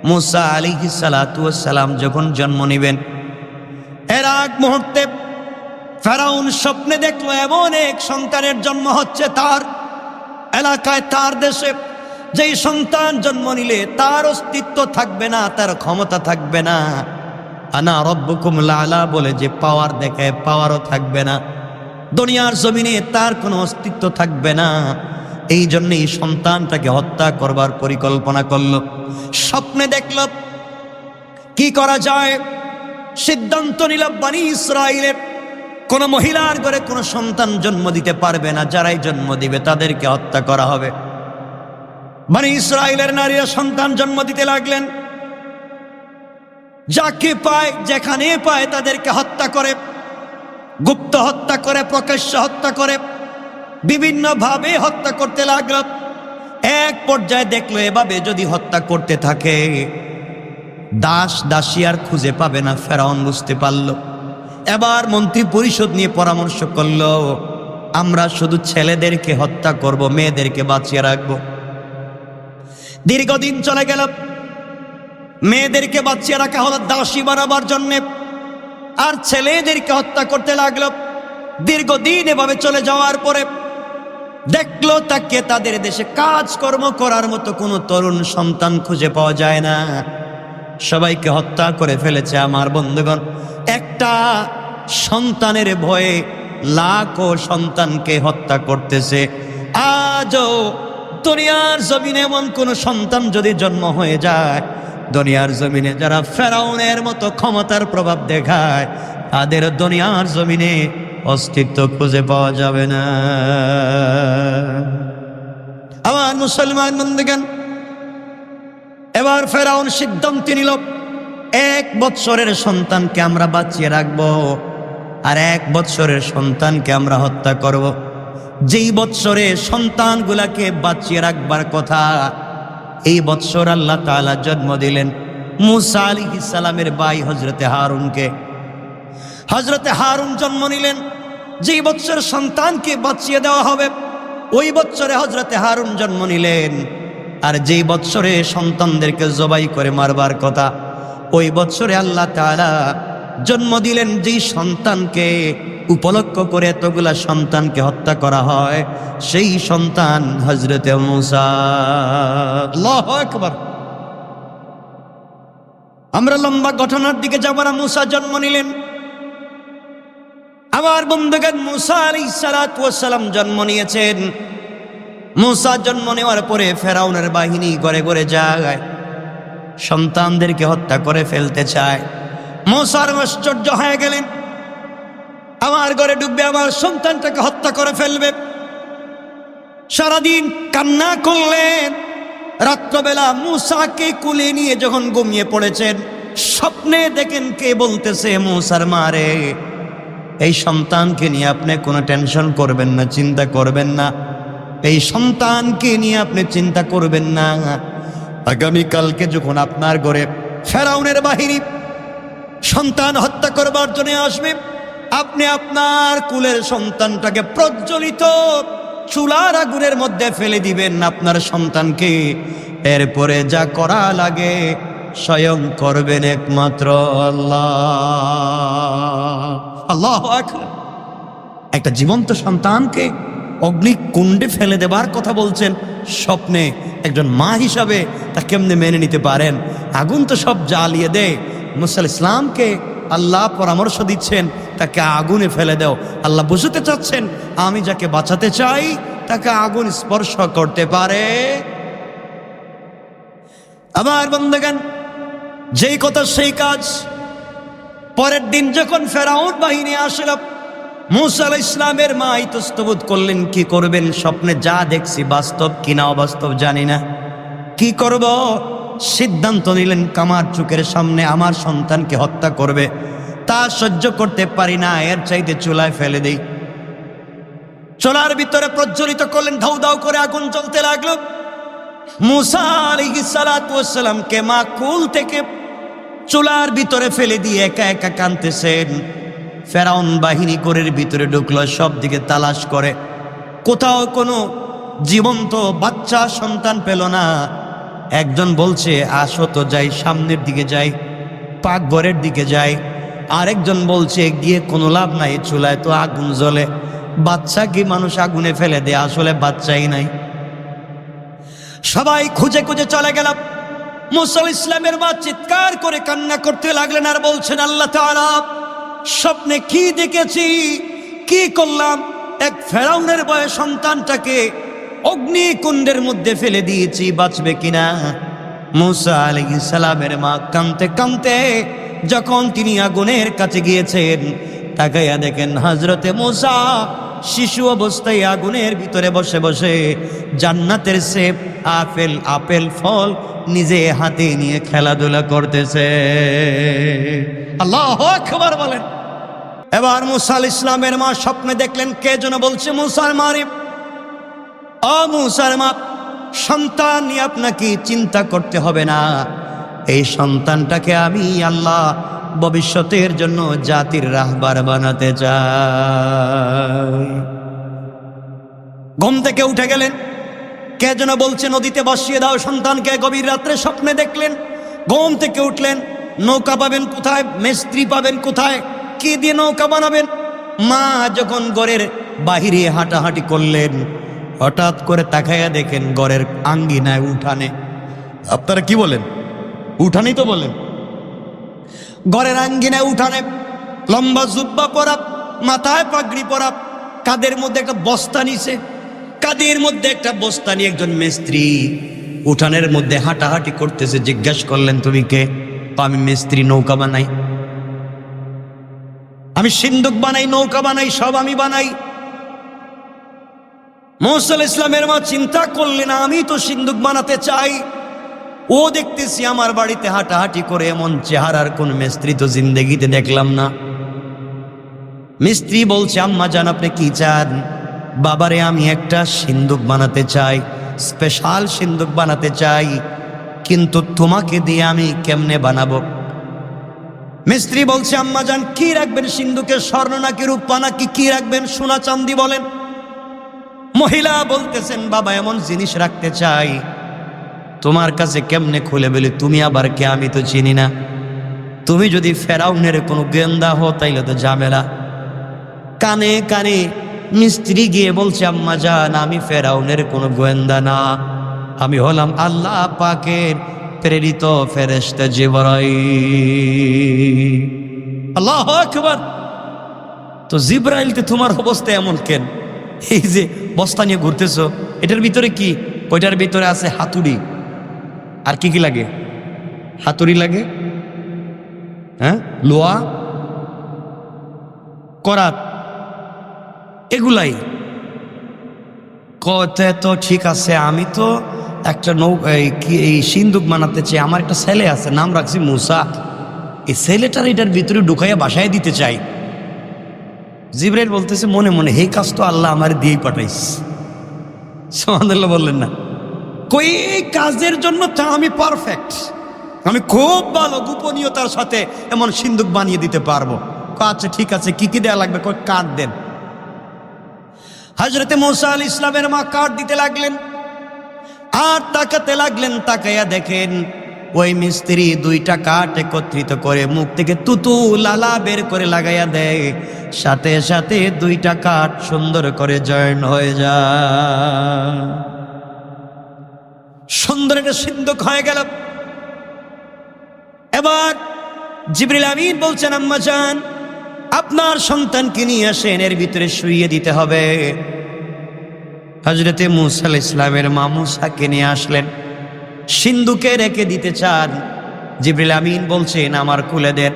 মুসা আলাইহিস সালাতু ওয়াস সালাম যখন জন্ম নেবেন, এর আগ মুহূর্তে ফেরাউন স্বপ্নে দেখলো এমন এক সন্তানের জন্ম হচ্ছে তার এলাকায়, তার দেশে। যেই সন্তান জন্ম নিলে তার অস্তিত্ব থাকবে না, তার ক্ষমতা থাকবে না, আনা রব্বুকুম লাআলা বলে যে পাওয়ার দেখায় পাওয়ারও থাকবে না, দুনিয়ার জমিনে তার কোনো অস্তিত্ব থাকবে না। এই জন্য এই সন্তানটাকে হত্যা করবার পরিকল্পনা করলো। স্বপ্নে দেখল কি করা যায়, সিদ্ধান্ত নিল বনি ইসরাইলের কোন মহিলার ঘরে কোনো সন্তান জন্ম দিতে পারবে না, যারাই জন্ম দিবে তাদেরকে হত্যা করা হবে। বনি ইসরাইলের নারীরা সন্তান জন্ম দিতে লাগলেন, যাকে পায় যেখানে পায় তাদেরকে হত্যা করে, গুপ্ত হত্যা করে, প্রকাশ্য হত্যা করে, বিভিন্ন ভাবে হত্যা করতে লাগলো। এক পর্যায়ে দেখলো এভাবে যদি হত্যা করতে থাকে দাস দাসী আর খুঁজে পাবে না। ফেরাউন বুঝতে পারল। এবার মন্ত্রী পরিষদ নিয়ে পরামর্শ করলো, আমরা শুধু ছেলেদেরকে হত্যা করব, মেয়েদেরকে বাঁচিয়ে রাখবো। দীর্ঘদিন চলে গেল, মেয়েদেরকে বাঁচিয়ে রাখা হলো দাসী বানাবার জন্যে, আর ছেলেদেরকে হত্যা করতে লাগলো। দীর্ঘদিন এভাবে চলে যাওয়ার পরে দেখলো তাকে তাদের দেশে কাজকর্ম করার মতো কোনো তরুণ সন্তান খুঁজে পাওয়া যায় না, সবাইকে হত্যা করে ফেলেছে। আমার বন্ধুগণ, একটা সন্তানের ভয়ে লাখো সন্তানকে হত্যা করতেছে। আজও দুনিয়ার জমিনে এমন কোন সন্তান যদি জন্ম হয়ে যায়, দুনিয়ার জমিনে যারা ফেরাউনের মতো ক্ষমতার প্রভাব দেখায়, তাদের দুনিয়ার জমিনে অস্তিত্ব খুঁজে পাওয়া যাবে না। আমার মুসলমান বন্ধুগণ, এবার ফেরাউন সিদ্ধান্ত নিল 1 বৎসরের সন্তানকে আমরা বাঁচিয়ে রাখবো, আর 1 বৎসরের সন্তানকে আমরা হত্যা করব। যেই বৎসরে সন্তানগুলাকে বাঁচিয়ে রাখবার কথা, এই বৎসর আল্লাহ তাআলা জন্ম দিলেন মুসা আলাইহিস সালামের ভাই হযরতে হারুনকে। হযরতে হারুন জন্ম নিলেন। যেই বৎসর সন্তানকে বাঁচিয়ে দেওয়া হবে ওই বৎসরে হযরতে হারুন জন্ম নিলেন, আর যেই বৎসরে সন্তানদেরকে জবাই করে মারবার কথা ওই বৎসরে আল্লাহ তাআলা জন্ম দিলেন যেই সন্তানকে উপলক্ষ করে এতগুলা সন্তানকে হত্যা করা হয়, সেই সন্তান হযরতে মুসা। আল্লাহু আকবার। আমরা লম্বা ঘটনার দিকে যাব না। মুসা জন্ম নিলেন। আমার বন্ধুগণ, মুসা আলাইহিস সালাতু ওয়াস সালাম জন্ম নিয়েছেন। মুসা জন্ম নেওয়ার পরে ফেরাউনের বাহিনী ঘরে ঘরে যায়, সন্তানদেরকে হত্যা করে ফেলতে চায়। মুসার আশ্চর্য হয়ে গেলেন, আমার ঘরে ঢুকবে, আমার সন্তানটাকে হত্যা করে ফেলবে। সারাদিন কান্না করলেন। রাত্রবেলা মুসাকে কুলে নিয়ে যখন ঘুমিয়ে পড়েছেন, স্বপ্নে দেখেন কে বলতেছে, মুসার মারে, এই সন্তানকে নিয়ে আপনি কোনো টেনশন করবেন না, চিন্তা করবেন না, এই সন্তানকে নিয়ে আপনি চিন্তা করবেন না। আগামীকালকে যখন আপনার ঘরে ফেরাউনের বাহিনী সন্তান হত্যা করবার জন্য আসবে, আপনি আপনার কুলের সন্তানটাকে প্রজ্বলিত চুলার আগুনের মধ্যে ফেলে দিবেন আপনার সন্তানকে। এরপরে যা করা লাগে স্বয়ং করবেন একমাত্র আল্লাহ। আল্লাহু আকবার। একটা জীবন্ত সন্তানকে অগ্নিকুণ্ডে ফেলে দেবার কথা বলছেন স্বপ্নে। একজন মা হিসাবে তা কেমনে মেনে নিতে পারেন? আগুন তো সব জ্বালিয়ে দেয়। মুসা আলাইহিস সালামকে আল্লাহ পরামর্শ দিচ্ছেন তাকে আগুনে ফেলে দাও। আল্লাহ বুঝতে চাচ্ছেন আমি যাকে বাঁচাতে চাই তাকে আগুন স্পর্শ করতে পারে। আমার বন্ধুগণ, যেই কথা সেই কাজ। পরের দিন যখন ফেরাউন বাহিনী আসল, মুসা আলাইহিস সালামের মা ইতস্তবোধ করলেন কি করবেন। স্বপ্নে যা দেখছি বাস্তব কিনা অবাস্তব জানি না, কি করব। সিদ্ধান্ত নিলেন কামার চোখের সামনে আমার সন্তানকে হত্যা করবে, তা সহ্য করতে পারি না, এর চাইতে চুলায় ফেলে দেই। চুলার ভিতরে প্রজ্বলিত করলেন, ধাউ ধাউ করে আগুন জ্বলতে লাগলো। মুসা আলাইহিস সালাতু ওয়াস সালামকে মা কুল থেকে চুলার ভিতরে ফেলে দিয়ে একা একা কাঁদতেছেন। ফেরাউন বাহিনী ঘরের ভিতরে ঢুকলো, সব দিকে তালাশ করে, কোথাও কোনো জীবন্ত বাচ্চা সন্তান পেল না। একজন বলছে আসো তো যাই, সামনের দিকে যাই, পাকঘরের দিকে যাই। আরেকজন বলছে গিয়ে কোনো লাভ নাই, চুলায় তো আগুন জ্বলে, বাচ্চা কি মানুষ আগুনে ফেলে দেয়, আসলে বাচ্চাই নাই। সবাই খুঁজে খুঁজে চলে গেলাম। মুসা ইসলামের মা চিৎকার করে কান্না করতে লাগলেন আর বলছেন, আল্লাহ তাআলা, স্বপ্নে কি দেখেছি, কি করলাম? এক ফেরাউনের বয়স সন্তানটাকে অগ্নিকুণ্ডের মধ্যে ফেলে দিয়েছি, বাঁচবে কিনা? মুসা আলাইহিস সালামের মা কাঁদতে কাঁদতে যখন তিনি আগুনের কাছে গিয়েছেন, তাকাইয়া দেখেন হযরতে মুসা শিশু অবস্থায় আগুনের ভিতরে বসে বসে জান্নাতের সেব, আপেল ফল নিজে হাতে নিয়ে খেলাধুলা করতেছে। আল্লাহু আকবার বলেন। এবার মুসা আলাইহিস সালামের মা স্বপ্নে দেখলেন কে যেন বলছে, মুসার মারে, ও মুসার মা, সন্তান নিয়ে আপনাকে চিন্তা করতে হবে না, এই সন্তানটাকে আমি আল্লাহ ভবিষ্যতের জন্য জাতির রাহবার বানাতে চাই। ঘুম থেকে উঠে গেলেন, কে যেন বলছে নদীতে বসিয়ে দাও সন্তানকে। গভীর রাত্রে স্বপ্নে দেখলেন, ঘুম থেকে উঠলেন, নৌকা পাবেন কোথায়, মিস্ত্রি পাবেন কোথায়, কি দিয়ে নৌকা বানাবেন? মা যখন ঘরের বাহিরে হাঁটাহাঁটি করলেন, হঠাৎ করে তাকাইয়া দেখেন ঘরের আঙ্গিনায়, উঠানে, আপনারা কি বলেন, উঠানেই তো বলেন, ঘরের আঙ্গিনায় উঠানে লম্বা জুব্বা পরা, মাথায় পাগড়ি পরা, কাদের মধ্যে একটা বস্তা নিছে, কাদের মধ্যে একটা বস্তা নিয়ে একজন মিস্ত্রি উঠানের মধ্যে হাঁটাহাঁটি করতেছে। জিজ্ঞেস করলেন, তুমি কে? আমি মিস্ত্রি, নৌকা বানাই, আমি সিন্দুক বানাই, নৌকা বানাই, সব আমি বানাই। মুসা আলাইহিস সালামের মা চিন্তা করলেন, আমি তো সিন্দুক বানাতে চাই, ও দেখতেছি আমার বাড়িতে হাঁটাহাঁটি করে, এমন চেহারার কোন মিস্ত্রি তো জিন্দেগিতে দেখলাম না। মিস্ত্রি বলছে, আম্মা জান আপনি কি চান? বাবারে আমি একটা সিন্দুক বানাতে চাই, স্পেশাল সিন্দুক বানাতে চাই, কিন্তু তোমাকে দিয়ে আমি কেমনে বানাবো? মিস্ত্রি বলছে, আম্মা জান কি রাখবেন সিন্দুকে, স্বর্ণ নাকি রূপা নাকি কি রাখবেন, সোনা চাঁদি বলেন? মহিলা বলতেছেন, বাবা এমন জিনিস রাখতে চাই, তোমার কাছে কেমনে খুলে বলি, তুমি আবার কে, আমি তো চিনি না, তুমি যদি ফেরাউনের কোনো গোয়েন্দা হো তাইলে তো ঝামেলা। কানে কানে মিস্ত্রি গিয়ে বলছে, আম্মা জান আমি ফেরাউনের কোনো গোয়েন্দা না, আমি হলাম আল্লাহ পাকের প্রেরিত ফেরেশতা জিবরাইল। আল্লাহু আকবার। তো জিবরাইল, তোমার অবস্থা এমন কেন? এই যে বস্তা নিয়ে ঘুরতেছো, এটার ভিতরে কি? ওইটার ভিতরে আছে হাতুড়ি, আর কি কি লাগে? হাতুড়ি লাগে, হ্যাঁ, লোহা, করাত, এগুলাই। কতে তো ঠিক আছে, আমি তো একটা এই সিন্দুক বানাতে চাই, আমার একটা ছেলে আছে, নাম রাখছি মুসা, এই ছেলেটার এটার ভিতরে ঢুকাইয়া বাসায় দিতে চাই। জিবরাইল বলতেছে মনে মনে, এই কাজ তো আল্লাহ আমার দিয়েই পাঠাইস। সুবহানাল্লাহ বললেন না? কই এই কাজের জন্য তা আমি পারফেক্ট, আমি খুব ভালো গোপনীয়তার সাথে এমন সিন্দুক বানিয়ে দিতে পারবো। আচ্ছা ঠিক আছে, কি কি দেয়া লাগবে? কই কাঠ দেন। হযরতে মুসা আলাইহিস সালামের মা কাঠ দিতে লাগলেন আর তাকাতে লাগলেন। তাকাইয়া দেখেন ওই মিস্ত্রি দুইটা কাঠ একত্রিত করে মুখ থেকে তুতু লালা বের করে লাগাইয়া দেয়, সাথে সাথে দুইটা কাঠ সুন্দর করে জয়েন হয়ে যায়, সুন্দর একটা সিন্দুক হয়ে গেল। এবার জিবরিল আমিন বলছেন, আম্মা জান আপনার সন্তানকে নিয়ে আসেন, এর ভিতরে শুইয়ে দিতে হবে। হযরতে মুসা আলাইহিস সালামের মা মুসাকে নিয়ে আসলেন, সিন্দুকে রেখে দিতে চান। জিবরিল আমিন বলছেন, আমার কুলে দেন।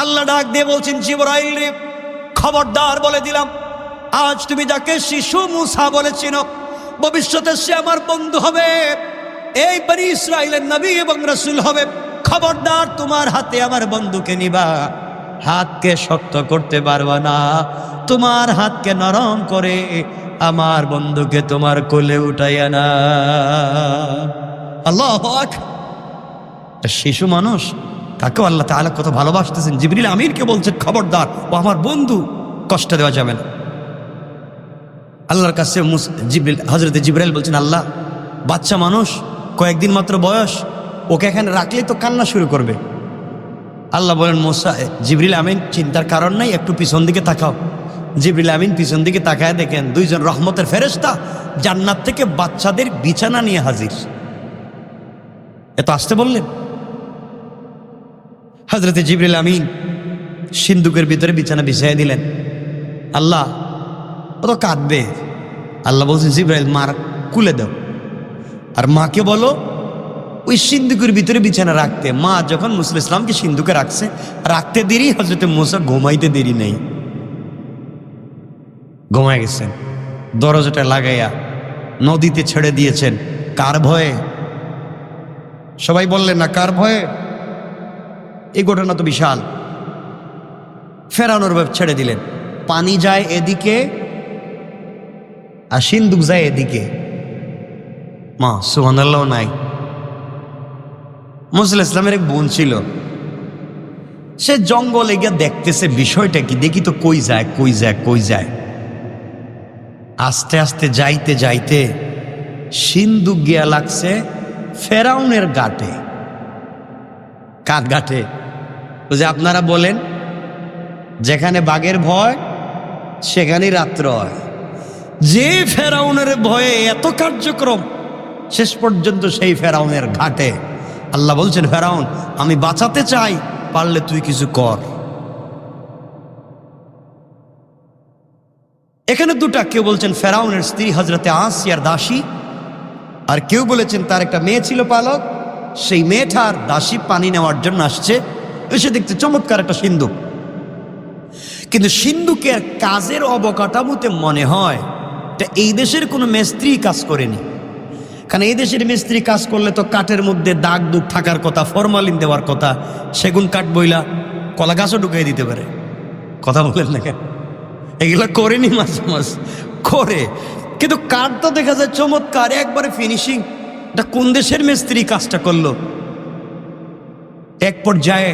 আল্লাহ ডাক দিয়ে বলছেন, জিবরাইল রে, খবরদার বলে দিলাম, আজ তুমি যাকে শিশু মুসা বলেছিল, ভবিষ্যতে সে আমার বন্ধু হবে, এই বনি ইসরাইলের নবী এবং রাসূল হবে। খবরদার তোমার হাতে আমার বন্ধুকে নিবা, হাতকে শক্ত করতে পারবা না, তোমার হাতকে নরম করে আমার বন্ধুকে তোমার কোলে উঠাইয়া না। আল্লাহু আকবার। শিশু মানুষ, তাকেও আল্লাহ তাআলা কত ভালোবাসতেছেন। জিবরিল আমিনকে বলছেন, খবরদার, ও আমার বন্ধু, কষ্ট দেওয়া যাবে না। আল্লাহর কাছে হযরতে জিবরাইল বলছেন, আল্লাহ বাচ্চা মানুষ, কয়েকদিন মাত্র বয়স, ওকে এখানে রাখলে তো কান্না শুরু করবে। আল্লাহ বলেন মুসা, জিবরিল আমিন চিন্তার কারণ নাই, একটু পিছন দিকে তাকাও। জিবরিল আমিন পিছন দিকে তাকায় দেখেন দুইজন রহমতের ফেরেশতা জান্নাত থেকে বাচ্চাদের বিছানা নিয়ে হাজির। এত আসতে বললেন। হযরতে জিবরিল আমিন সিন্দুকের ভিতরে বিছানা বিছাইয়া দিলেন। আল্লাহ ও তো কাঁদবে। আল্লাহ বলছেন জিবরাইল মার কুলে দাও, আর মাকে বলো ওই সিন্দুকের ভিতরে বিছানা রাখতে। মা যখন মুসা ইসলামকে সিন্দুকে রাখতে দেরি, হযরতে মুসা ঘুমাইতে দেরি নেই, ঘুমায় গেছেন। দরজাটা লাগাইয়া নদীতে ছেড়ে দিয়েছেন। কার ভয়ে? সবাই বললেন না কার ভয়ে? এই ঘটনা তো বিশাল। ফেরাউনের ভয়ে ছেড়ে দিলেন। পানি যায় এদিকে আর সিন্দুক যায় এদিকে। মা সুবহানাল্লাহ নাই। মুসা ইসলামের এক বোন ছিল, সে জঙ্গলে গিয়ে দেখতেছে বিষয়টা কি, দেখি তো কই যায় কই যায় কই যায়। আস্তে আস্তে যাইতে যাইতে সিন্দুক গিয়া লাগছে ফেরাউনের গাটে। কার গাটে? যে আপনারা বলেন যেখানে বাঘের ভয় সেখানেই রাত্র হয়। যে ফেরাউনের ভয়ে এত কার্যক্রম, শেষ পর্যন্ত সেই ফেরাউনের ঘাটে। আল্লাহ বলছেন ফেরাউন আমি বাঁচাতে চাই, পারলে তুই কিছু কর। এখানে দুটা, কেউ বলছেন ফেরাউনের স্ত্রী হযরতে আসিয়ার দাসী, আর কেউ বলেছেন তার একটা মেয়ে ছিল পালক, সেই মেয়েটার দাসী পানি নেওয়ার জন্য আসছে, এসে দেখতে চমৎকার একটা সিন্দুক। কিন্তু সিন্দুকের কাজের অবকাঠামোতে মনে হয় এটা এই দেশের কোনো মিস্ত্রি কাজ করেনি। কারণ এই দেশের মিস্ত্রি কাজ করলে তো কাঠের মধ্যে দাগ দুগ থাকার কথা, ফরমালিন দেওয়ার কথা, সেগুন কাঠ বইলা কলা গাছও ঢুকিয়ে দিতে পারে। কথা বলেন না কেন? এগুলো করেনি, মাঝে মাঝে করে। কিন্তু কাঠ তো দেখা যায় চমৎকার, একবারে ফিনিশিং। এটা কোন দেশের মিস্ত্রি কাজটা করলো? এক পর্যায়ে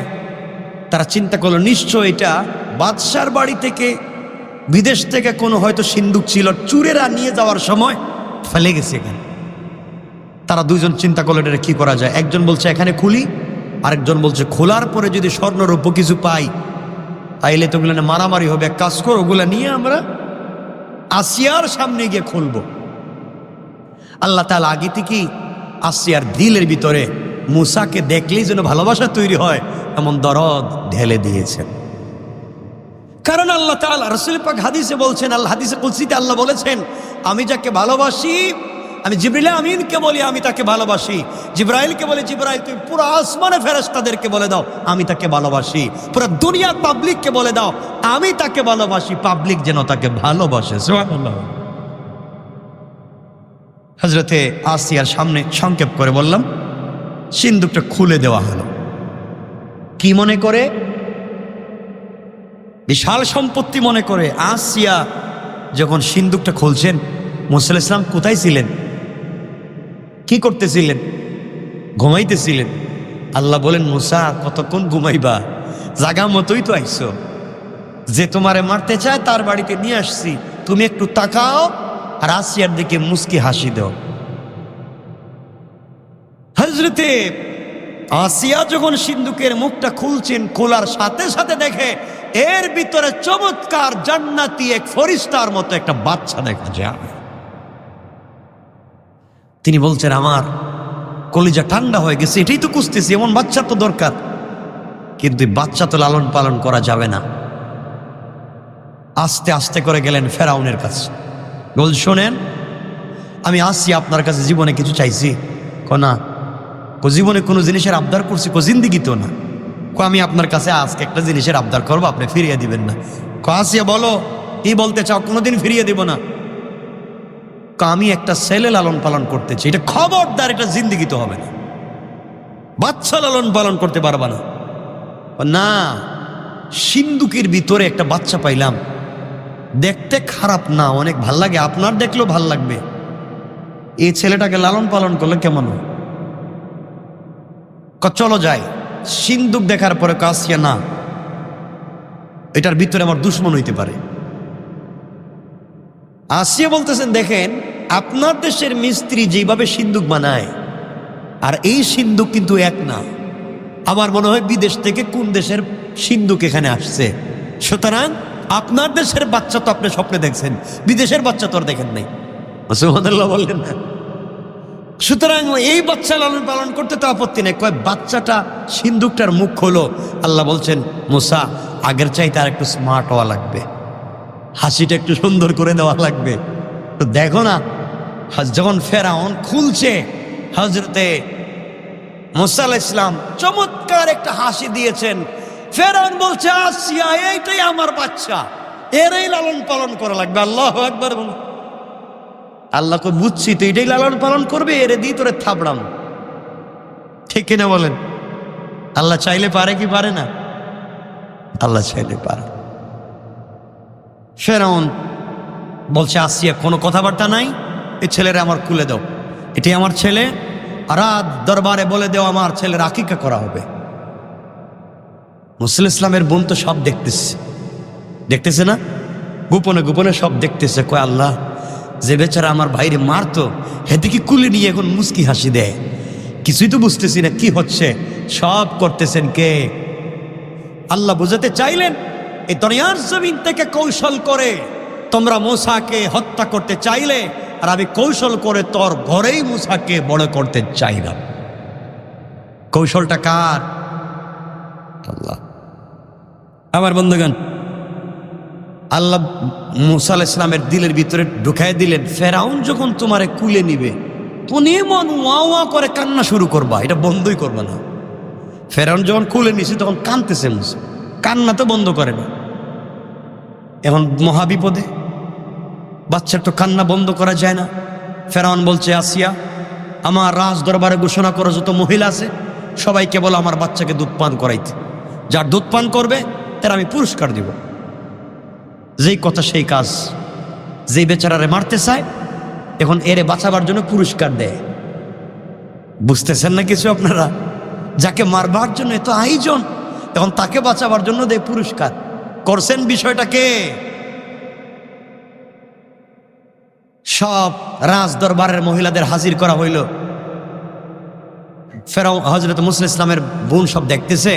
তারা চিন্তা করলো নিশ্চয় এটা বাদশার বাড়ি থেকে, বিদেশ থেকে কোনো হয়তো সিন্দুক ছিল, চুরেরা নিয়ে যাওয়ার সময় ফেলে গেছে এখানে। তারা দুইজন চিন্তা করলো এটা কি করা যায়। একজন বলছে এখানে খুলি, আরেকজন বলছে খোলার পরে যদি স্বর্ণরূপ কিছু পাই তাইলে তো ওগুলো মারামারি হবে, এক কাজ করো ওগুলা নিয়ে আমরা আসিয়ার সামনে গিয়ে খুলবো। আল্লাহ তাআলা আগে থেকেই আসিয়ার দিলের ভিতরে মুসাকে দেখলেই যেন ভালোবাসা তৈরি হয় এমন দরদ ঢেলে দিয়েছেন। কারণ আল্লাহ তাআলা রাসূল পাক হাদিসে বলছেন, আল্লাহ হাদিসে কুদসিতে আল্লাহ বলেছেন আমি যাকে ভালোবাসি, আমি জিবরিল আমিনকে বলি আমি তাকে ভালোবাসি, জিবরাইলকে বলে জিবরাইল তুমি পুরো আসমানে ফেরেশতাদেরকে বলে দাও আমি তাকে ভালোবাসি, পুরো দুনিয়ার পাবলিককে বলে দাও আমি তাকে ভালোবাসি, পাবলিক যেন তাকে ভালোবাসে। সুবহানাল্লাহ। হযরতে আসিয়ার সামনে সংক্ষেপ করে বললাম, সিন্দুকটা খুলে দেওয়া হলো। কি মনে করে? বিশাল সম্পত্তি মনে করে। আসিয়া যখন সিন্দুকটা খুলছেন, মুসা আলাইহিস সালাম কোথায় ছিলেন? কি করতেছিলেন? ঘুমাইতেছিলেন। আল্লাহ বলেন মুসা কতক্ষণ ঘুমাইবা? জাগা মতোই তো আইছো, যে তোমারে মারতে চায় তার বাড়িতে নিয়ে আসছি, তুমি একটু তাকাও আর আসিয়ার দিকে মুস্কি হাসি দাও। হযরতে আসিয়া যখন সিন্দুকের মুখটা খুলছেন, খোলার সাথে সাথে দেখে এর ভিতরে চমৎকার জান্নাতি এক ফেরেশতার মতো একটা বাচ্চা দেখা যায়। তিনি বলছেন আমার কলিজা ঠান্ডা হয়ে গেছে, এটাই তো খুঁজতেছি, এমন বাচ্চা তো দরকার। কিন্তু বাচ্চা তো লালন পালন করা যাবে না। আস্তে আস্তে করে গেলেন ফেরাউনের কাছে, বল শোনেন আমি আসছি আপনার কাছে, জীবনে কিছু চাইছি? না। জীবনে কোনো জিনিসের আবদার করছি? জিন্দিগি তো না। আমি আপনার কাছে আজকে একটা জিনিসের আবদার করবো, আপনি ফিরিয়ে দিবেন না। আসিয়া বলো কি বলতে চাও? কোনোদিন ফিরিয়ে দিব না। আমি একটা ছেলে লালন পালন করতে চাই, এটা খবরদার, এটা জিন্দিগি তো হবে না, বাচ্চা লালন পালন করতে পারবা না। না, সিন্দুকের ভিতরে একটা বাচ্চা পাইলাম, দেখতে খারাপ না, অনেক ভাল লাগে, আপনার দেখলেও ভাল লাগবে। এই ছেলেটাকে লালন পালন করলে কেমন হয়? চলো যাই। সিন্দুক দেখার পরে আসিয়া না, এটার ভিতরে আমার দুশ্মন হইতে পারে। আসিয়া বলতেছেন দেখেন আপনার দেশের মিস্ত্রি যেভাবে সিন্দুক বানায় আর এই সিন্দুক কিন্তু এক না। আমার মনে হয় বিদেশ থেকে কোন দেশের সিন্দুক এখানে আসছে। সুতরাং আপনার দেশের বাচ্চা তো আপনি স্বপ্নে দেখছেন, বিদেশের বাচ্চা তো আর দেখেন নাই। সুবহানাল্লাহ বললেন না? সুতরাং এই বাচ্চা লালন পালন করতে তো আপত্তি নেই। কয় বাচ্চাটা সিন্দুকটার মুখ হলো, আল্লাহ বলছেন মুসা আগের চাইতে আর একটু স্মার্ট হওয়া লাগবে, হাসিটা একটু সুন্দর করে দেওয়া লাগবে। তো দেখো না যখন ফেরাউন খুলছে, হজরতে মুসা আলাইহিস সালাম চমৎকার একটা হাসি দিয়েছেন। ফেরাউন বলছে আসিয়া এইটাই আমার বাচ্চা, এরই লালন পালন করা লাগবে। আল্লাহু আকবার বলুন। আল্লাহকে বুঝছি তো এটাই লালন পালন করবে, এরে দিয়ে তোরে থাবড়াম। ঠিক কিনা বলেন? আল্লাহ চাইলে পারে কি পারে না? আল্লাহ চাইলে পারে। ফেরাউন বলছে আসিয়া কোনো কথাবার্তা নাই, এই ছেলেরা আমার কুলে দাও, এটাই আমার ছেলে, রাত দরবারে বলে দেও আমার ছেলের আকিকা করা হবে। মুসা ইসলামের বোন তো সব দেখতেছে না, গোপনে গোপনে সব দেখতেছে। কয় আল্লাহ, যে বেচারা আমার ভাইরে মারতো হেদিকে কুলে নিয়ে এখন মুস্কি হাসি দেয়, কিছুই তো বুঝতেছি না কি হচ্ছে। সব করতেছেন কে? আল্লাহ বুঝাতে চাইলেন এই দুনিয়ার জমিন থেকে কৌশল করে তোমরা মুসাকে হত্যা করতে চাইলে, আর আমি কৌশল করে তোর ঘরেই মুসাকে বড় করতে চাইলাম। কৌশলটা কার? আল্লাহ। আমার বন্ধুগণ, আল্লাহ মুসা আলাইহিস সালামের দিলের ভিতরে ঢুকায় দিলেন, ফেরাউন যখন তোমারে কুলে নিবে তুমি এমন ওয়া ওয়া করে কান্না শুরু করবা, এটা বন্ধই করবা না। ফেরাউন যখন কুলে নিছে তখন কাঁদতেছে মুসা, কান্না তো বন্ধ করে না। এখন মহাবিপদে, বাচ্চার তো কান্না বন্ধ করা যায় না। ফেরাউন বলছে আসিয়া আমার রাজ দরবারে ঘোষণা করো যত মহিলা আছে সবাইকে বলো আমার বাচ্চাকে দুধ পান করাইতে, যার দুধ পান করবে তার আমি পুরস্কার দিব। যেই কথা সেই কাজ। যেই বেচারারে মারতে চায় এখন এরে বাঁচাবার জন্য পুরস্কার দেয়। বুঝতেছেন না কিছু আপনারা? যাকে মারবার জন্য এত আয়োজন, এখন তাকে বাঁচাবার জন্য দেয় পুরস্কার। করছেন বিষয়টাকে? সব রাজ দরবারের মহিলাদের হাজির করা হইল। ফেরাউন হযরত মুসা ইসলামের বোন সব দেখতেছে।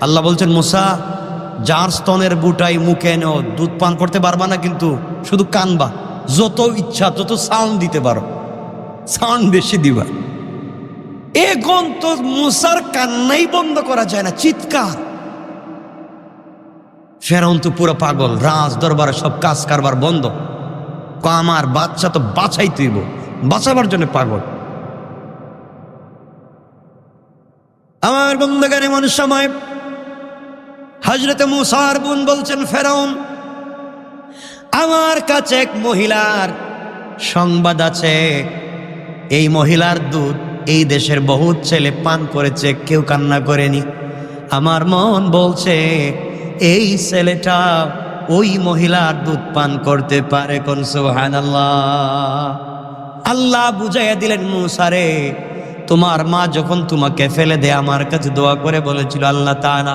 আল্লাহ বলছেন মুসা, যার স্তনের বুটাই মুখে এনে দুধ পান করতে পারবা না, কিন্তু শুধু কানবা, যত ইচ্ছা তত সাউন্ড দিতে পারো, সাউন্ড বেশি দিবা। এখন তো মুসার কান্নাই বন্ধ করা যায় না, চিৎকার। ফেরাউন তো পুরো পাগল, রাজ দরবারে সব কাজ কারবার বন্ধ। আমার বাচ্চা তো বাঁচাই তুইব, বাঁচাবার জন্য পাগল। আমার বন্ধুগণ, এমন সময় হযরত মুসার বোন বলছেন ফেরাউন, আমার কাছে এক মহিলার সংবাদ আছে, এই মহিলার দুধ এই দেশের বহুত ছেলে পান করেছে, কেউ কান্না করেনি। আমার মন বলছে এই ছেলেটা ওই মহিলার দুধ পান করতে পারে। কোন সুবহানাল্লাহ। আল্লাহ বুঝাইয়া দিলেন মুসারে, তোমার মা যখন তোমাকে ফেলে দেয় আমার কাছে দোয়া করে বলেছিল, আল্লাহ তাআলা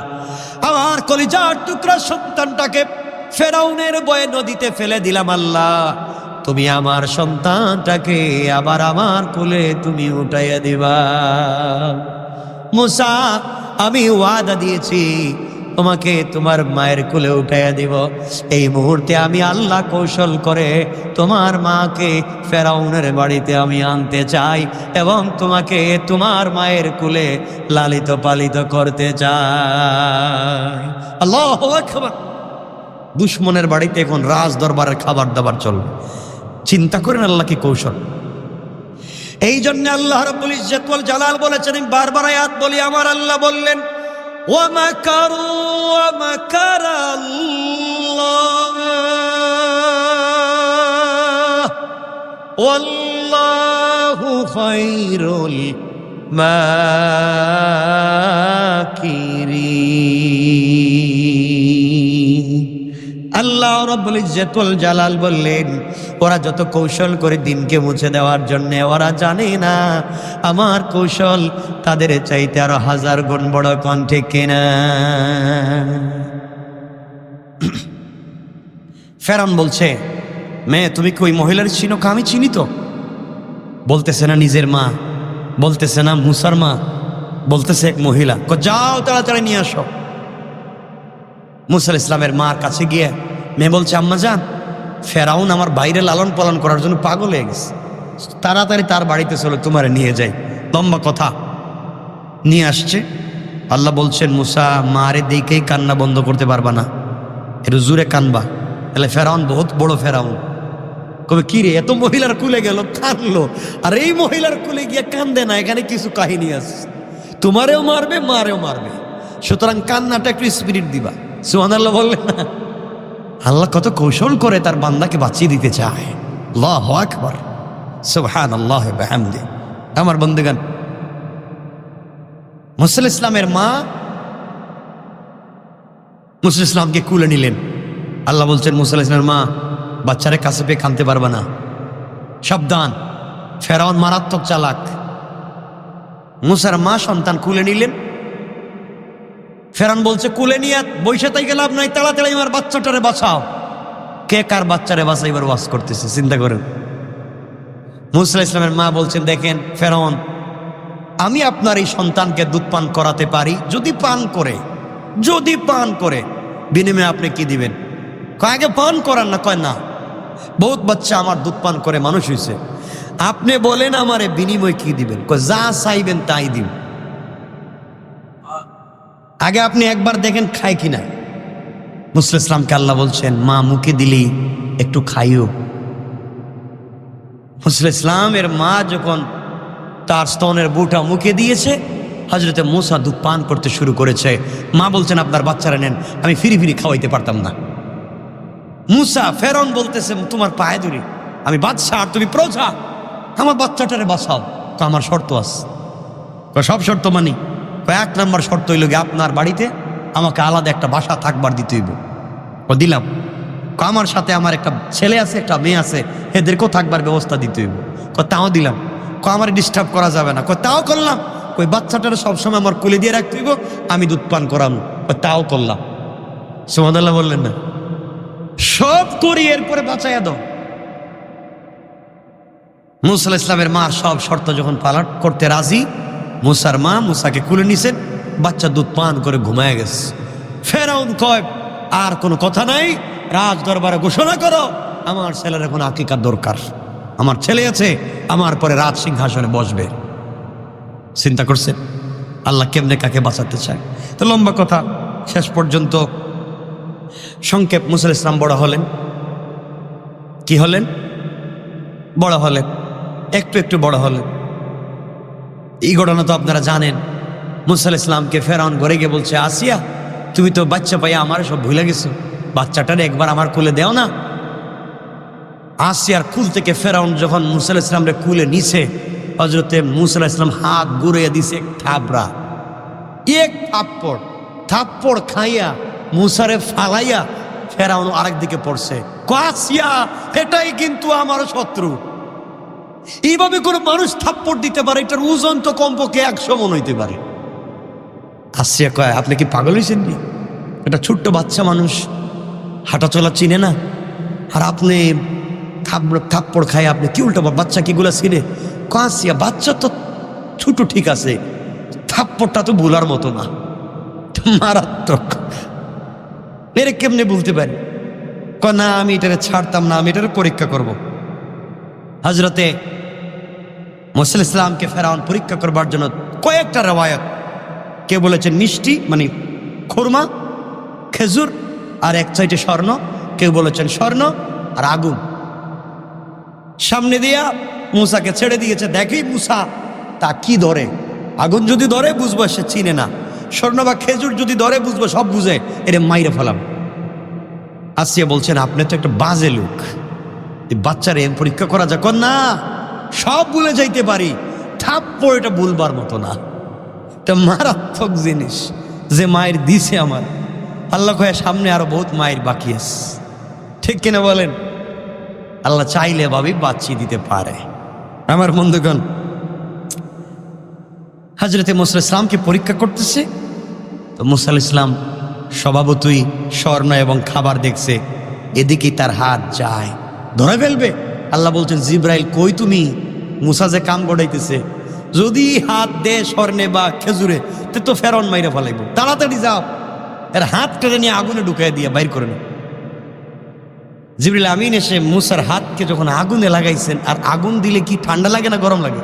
আমার কলিজার টুকরা সন্তানটাকে ফেরাউনের ভয়ে নদীতে ফেলে দিলাম, আল্লাহ তুমি আমার সন্তানটাকে আবার আমার কোলে তুমি উঠাইয়া দিবা। মুসা, আমি ওয়াদা দিয়েছি তোমাকে তোমার মায়ের কোলে উঠাইয়া দিব। এই মুহূর্তে আমি আল্লাহ কৌশল করে তোমার মাকে ফেরাউনের বাড়িতে আমি আনতে চাই এবং তোমাকে তোমার মায়ের কোলে লালিত পালিত করতে চাই। আল্লাহু আকবার। দুশ্মনের বাড়িতে এখন রাজ দরবারের খাবার দাবার চলবে। চিন্তা করেন আল্লাহ কি কৌশল। এই জন্য আল্লাহ রাব্বুল ইজ্জত ওয়াল জালাল বলেছেন, আমি বারবার আয়াত বলি, আমার আল্লাহ বললেন ওয়ামাকারু ওয়ামাকারাল্লাহ ওয়াল্লাহু খায়রুল মাকিরিন। আল্লাহ রাব্বুল ইজ্জত ওয়াল জালাল বললেন, ওরা যত কৌশল করে দিনকে মুছে দেওয়ার জন্য, ওরা জানে না আমার কৌশল তাদের চাইতে আরো 1000 গুণ বড়। কোন ঠিক কিনা? ফেরাউন বলছে মেয়ে তুমি কি ওই মহিলার চিনো? আমি চিনি তো। বলতেছে না নিজের মা, বলতেছে না মুসার মা, বলতেছে এক মহিলা। যাও তাড়াতাড়ি নিয়ে আসো। মুসা ইসলামের মার কাছে গিয়ে মেয়ে বলছে, আম্মা যান, ফেরাউন আমার বাইরে লালন পালন করার জন্য পাগল হয়ে গেছে, তাড়াতাড়ি তার বাড়িতে চলো, তোমারে নিয়ে যাই। লম্বা কথা। নিয়ে আসছে। আল্লাহ বলছেন, মুসা মারে দেখেই কান্না বন্ধ করতে পারবা না, একটু জোরে কানবা। তাহলে ফেরাউন বহুত বড় ফেরাউন কবে কি রে, এত মহিলার কুলে গেল কানলো, আর এই মহিলার কুলে গিয়ে কান্দে না, এখানে কিছু কাহিনী আছে, তোমারেও মারবে মারেও মারবে, সুতরাং কান্নাটা একটু স্পিরিট দিবা। সুবহানাল্লাহ বললেন না? আল্লাহ কত কৌশল করে তার বান্দাকে বাঁচিয়ে দিতে চায়। আল্লাহু আকবার, সুবহানাল্লাহ ওয়া বিহামদিহি। আমার বন্ধুগণ, মুসা ইসলামের মা মুসা ইসলামকে কুলে নিলেন। আল্লাহ বলছেন, মুসা ইসলামের মা বাচ্চারে কাছে পেয়ে কাঁদতে পারবে না, সাবধান, ফেরাউন মারাত্মক চালাক। মুসার মা সন্তান কুলে নিলেন। ফেরাউন বলছে, কুলে নিয়ে বৈশা তাই লাভ নাই, তাড়াতাড়ি আমার বাচ্চাটারে বাঁচাও। কে কার বাচ্চারে বাঁচাইবার ওয়াজ করতেছে চিন্তা করেন। মুসা ইসলামের মা বলছেন, দেখেন ফেরাউন, আমি আপনার এই সন্তানকে দুধ পান করাতে পারি, যদি পান করে বিনিময়ে আপনি কি দিবেন? আগে পান করান না। কয় না, বহুত বাচ্চা আমার দুধ পান করে মানুষ হয়েছে, আপনি বলেন আমারে বিনিময় কি দিবেন? কয় যা চাইবেন তাই দিন, আগে আপনি একবার দেখেন খায় কিনা। মুসা ইসলামকে আল্লাহ বলছেন, মা মুখে দিলেই একটু খাইও। মুসা ইসলামের মা যখন তার স্তনের বুটা মুখে দিয়েছে, হযরতে মুসা দুধ পান করতে শুরু করেছে। মা বলছেন, আপনার বাচ্চারা নেন, আমি ফিরি ফিরি খাওয়াইতে পারতাম না। মুসা, ফেরাউন বলতেছে, তোমার পায়ে ধরি, আমি বাদশা আর তুমি প্রজা, আমার বাচ্চাটারে বাঁচাও। আমার শর্ত আছে। সব শর্ত মানি। এক নম্বর শর্ত হইল গিয়ে, আপনার বাড়িতে আমাকে আলাদা একটা বাসা থাকবার দিতে হইব। দিলাম। আমার সাথে আমার একটা ছেলে আছে, একটা মেয়ে আছে, এদেরকেও থাকবার ব্যবস্থা দিতে হইব। তাও দিলাম। আমার ডিস্টার্ব করা যাবে না। তাও করলাম। ওই বাচ্চাটারে সবসময় আমার কোলে দিয়ে রাখতে হইব, আমি দুধ পান করানো। তাও করলাম। সুবহানাল্লাহ বললেন না? সব করি, এরপরে বাঁচাইয়া দাও। মুসা ইসলামের মা সব শর্ত যখন পালন করতে রাজি, মুসার মা মুসাকে কুলে নিছেন, বাচ্চা দুধ পান করে ঘুমায় গেছে। ফেরাউন কয়, আর কোনো কথা নাই, রাজ দরবারে ঘোষণা করো আমার ছেলের এখন আকিকার দরকার, আমার ছেলে আছে, আমার পরে রাজ সিংহাসনে বসবে। চিন্তা করছেন আল্লাহ কেমনে কাকে বাঁচাতে চায়? তো লম্বা কথা, শেষ পর্যন্ত সংক্ষেপ, মুসা ইসলাম বড় হলেন। কি হলেন? বড় হলেন, একটু একটু বড় হলেন। এই ঘটনা তো আপনারা জানেন। মুসা ইসলামকে ফেরাউন ঘরে গিয়ে বলছে, আসিয়া তুমি তো বাচ্চা পাইয়া আমার সব ভুলে গেছো, বাচ্চাটারে একবার আমার কুলে দেও না। আসিয়ার কুল থেকে ফেরাউন যখন মুসা ইসলামরে কুলে নিছে, হযরতে মুসা ইসলাম হাত ঘুরিয়ে দিছে থাবড়া, এক থাপ্পড় খাইয়া মুসারে ফালাইয়া ফেরাউন আরেক দিকে পড়ছে। আসিয়া, এটাই কিন্তু আমার শত্রু। এইভাবে কোনো মানুষ থাপ্পড় দিতে পারে, এটার ওজন তো কমপক্ষে 100 মন হইতে পারে। আসিয়া কয়, আপনি কি পাগল হয়েছেন? এটা ছোট্ট বাচ্চা মানুষ, হাঁটা চলা চিনে না, আর আপনি থাপ্পড় খায়, আপনি কি উল্টো বাচ্চা কিগুলা চিনে? আসিয়া, বাচ্চা তো ছোট ঠিক আছে, থাপ্পড়টা তো ভুলার মতো না, মারাত্মক, এর কেমনে বলতে পারি? না, আমি এটারে ছাড়তাম না, আমি এটারে পরীক্ষা করব। হযরতে মুসা ইসলামকে ফেরাউন পরীক্ষা করবার জন্য কয়েকটা রওয়ায়াত, কেউ বলেছেন মিষ্টি মানে খুরমা, খেজুর, আর এক সাইডে স্বর্ণ, কেউ বলেছেন স্বর্ণ আর আগুন, সামনে দিয়া মুসাকে ছেড়ে দিয়েছে। দেখি মুসা তা কি ধরে, আগুন যদি ধরে বুঝবো সে চিনে না, স্বর্ণ বা খেজুর যদি ধরে বুঝবো সব বুঝে, এরে মাইরে ফেলাম। আসিয়া বলছেন, আপনি তো একটা বাজে লোক, এই বাচ্চারে পরীক্ষা করা যাক না, সব ভুলে যাইতে পারি, থাপ্পড় এটা ভুলবার মতো না, এটা মারাত্মক জিনিস যে মায়ের দিছে আমার। আল্লাহ কয়ে সামনে আরো বহুত মায়ের বাকি আছে, ঠিক কিনা বলেন? আল্লাহ চাইলে ভাবি বাঁচিয়ে দিতে পারে। আমার বন্ধুগণ, হযরতে মুসা ইসলামকে পরীক্ষা করতেছে, তো মুসা ইসলাম স্বভাবতই স্বর্ণ এবং খাবার দেখছে, এদিকেই তার হাত যায়। ধরে ফেলবে। আল্লাহ বলছেন, জিব্রাইল কই তুমি? মুসা যে কাম গড়াইতেছে, যদি হাত দে স্বর্ণে বা খেজুরে তো ফেরাউন মাইরা ফেলাইব, তাড়াতাড়ি যাও, এর হাত কেটে নিয়ে আগুনে ঢুকাই দিয়ে বাইর করে নাও। জিবরিল আমিন এসে মুসার হাতকে যখন আগুনে লাগাইছেন, আর আগুন দিলে কি ঠান্ডা লাগে না গরম লাগে?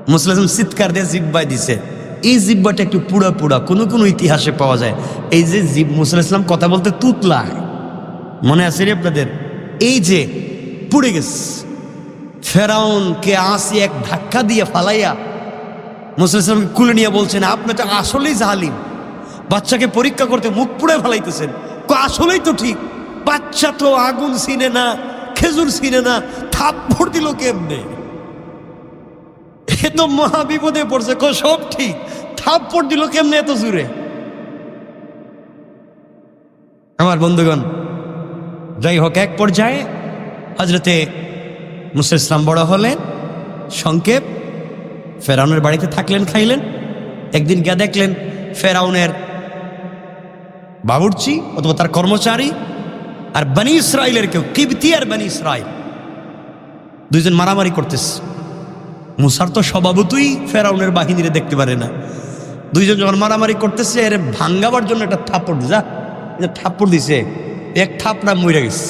মুসা আলাইহিস চিৎকার দিয়ে জিব্বায় দিছে, এই জিব্বাটা একটু পুড়া পুড়া, কোনো কোনো ইতিহাসে পাওয়া যায় এই যে মুসা আলাইহিস সালাম কথা বলতে তুতলায়, মনে আছে রে আপনাদের? এই যে পুড়ে গেছে। ফেরাউনকে আসি এক ধাক্কা দিয়ে ফালাইয়া মুসা আলাইহিস সালামকে কুলে নিয়ে বলছেন, আপনি তো আসলেই জালিম, বাচ্চাকে পরীক্ষা করতে মুখ পুড়ে ফেলাইতেছেন। আসলেই তো ঠিক, বাচ্চা তো আগুন চিনে না, খেজুর চিনে না, থাপ্পড় দিল কেমনে? এ তো মহা বিপদে পড়ছে। সব ঠিক, থাপ্পড় দিল কেমনে এত জোরে? আমার বন্ধুগণ, যাই হোক, এক পর্যায়ে হযরতে মুসা ইসলাম বড় হলেন। সংক্ষেপ, ফেরাউনের বাড়িতে থাকলেন, খাইলেন। একদিন গিয়ে দেখলেন ফেরাউনের বাবুর্চি অথবা তার কর্মচারী আর বনি ইসরাইলের কেউ, কিবতি আর বনি ইসরাইল, দুইজন মারামারি করতেছে। মুসার তো স্বভাবতই ফেরাউনের বাহিনীরে দেখতে পারে না। দুইজন যখন মারামারি করতেছে, এর ভাঙ্গাবার জন্য একটা থাপ্পড় থাপ্পড় দিছে, এক থাপড়া মরে গেছে।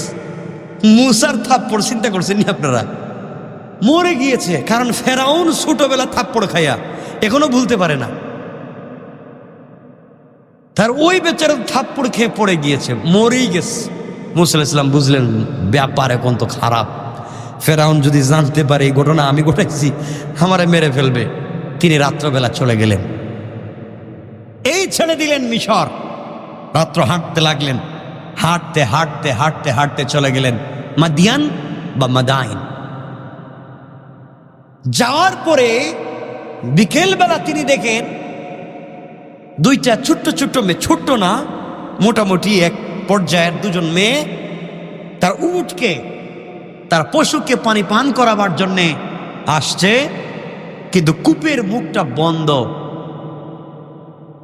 মুসার থাপ্পড় চিন্তা করছেন নি আপনারা? মরে গিয়েছে, কারণ ফেরাউন ছোটবেলা থাপ্পড় খাইয়া এখনো ভুলতে পারে না। তার ওই বেচারা থাপ্পড় খেয়ে পড়ে গিয়েছে, মরেই গেছে। মুসা আলাইহিস সালাম বুঝলেন ব্যাপার এখন তো খারাপ, ফেরাউন যদি জানতে পারে এই ঘটনা আমি ঘটাইছি, আমারে মেরে ফেলবে। তিনি রাত্রবেলা চলে গেলেন, এই ছেড়ে দিলেন মিশর। রাত্র হাঁটতে লাগলেন, হাঁটতে হাঁটতে হাঁটতে হাঁটতে চলে গেলেন মাদিয়ান বা মাদাইন। যাওয়ার পরে বিকেলবেলা তিনি দেখেন দুইটা ছোট্ট ছোট্ট মেয়ে, ছোট্ট না মোটামুটি এক পর্যায়ের দুজন মেয়ে, তার উটকে, তার পশুকে পানি পান করাবার জন্যে আসছে, কিন্তু কূপের মুখটা বন্ধ।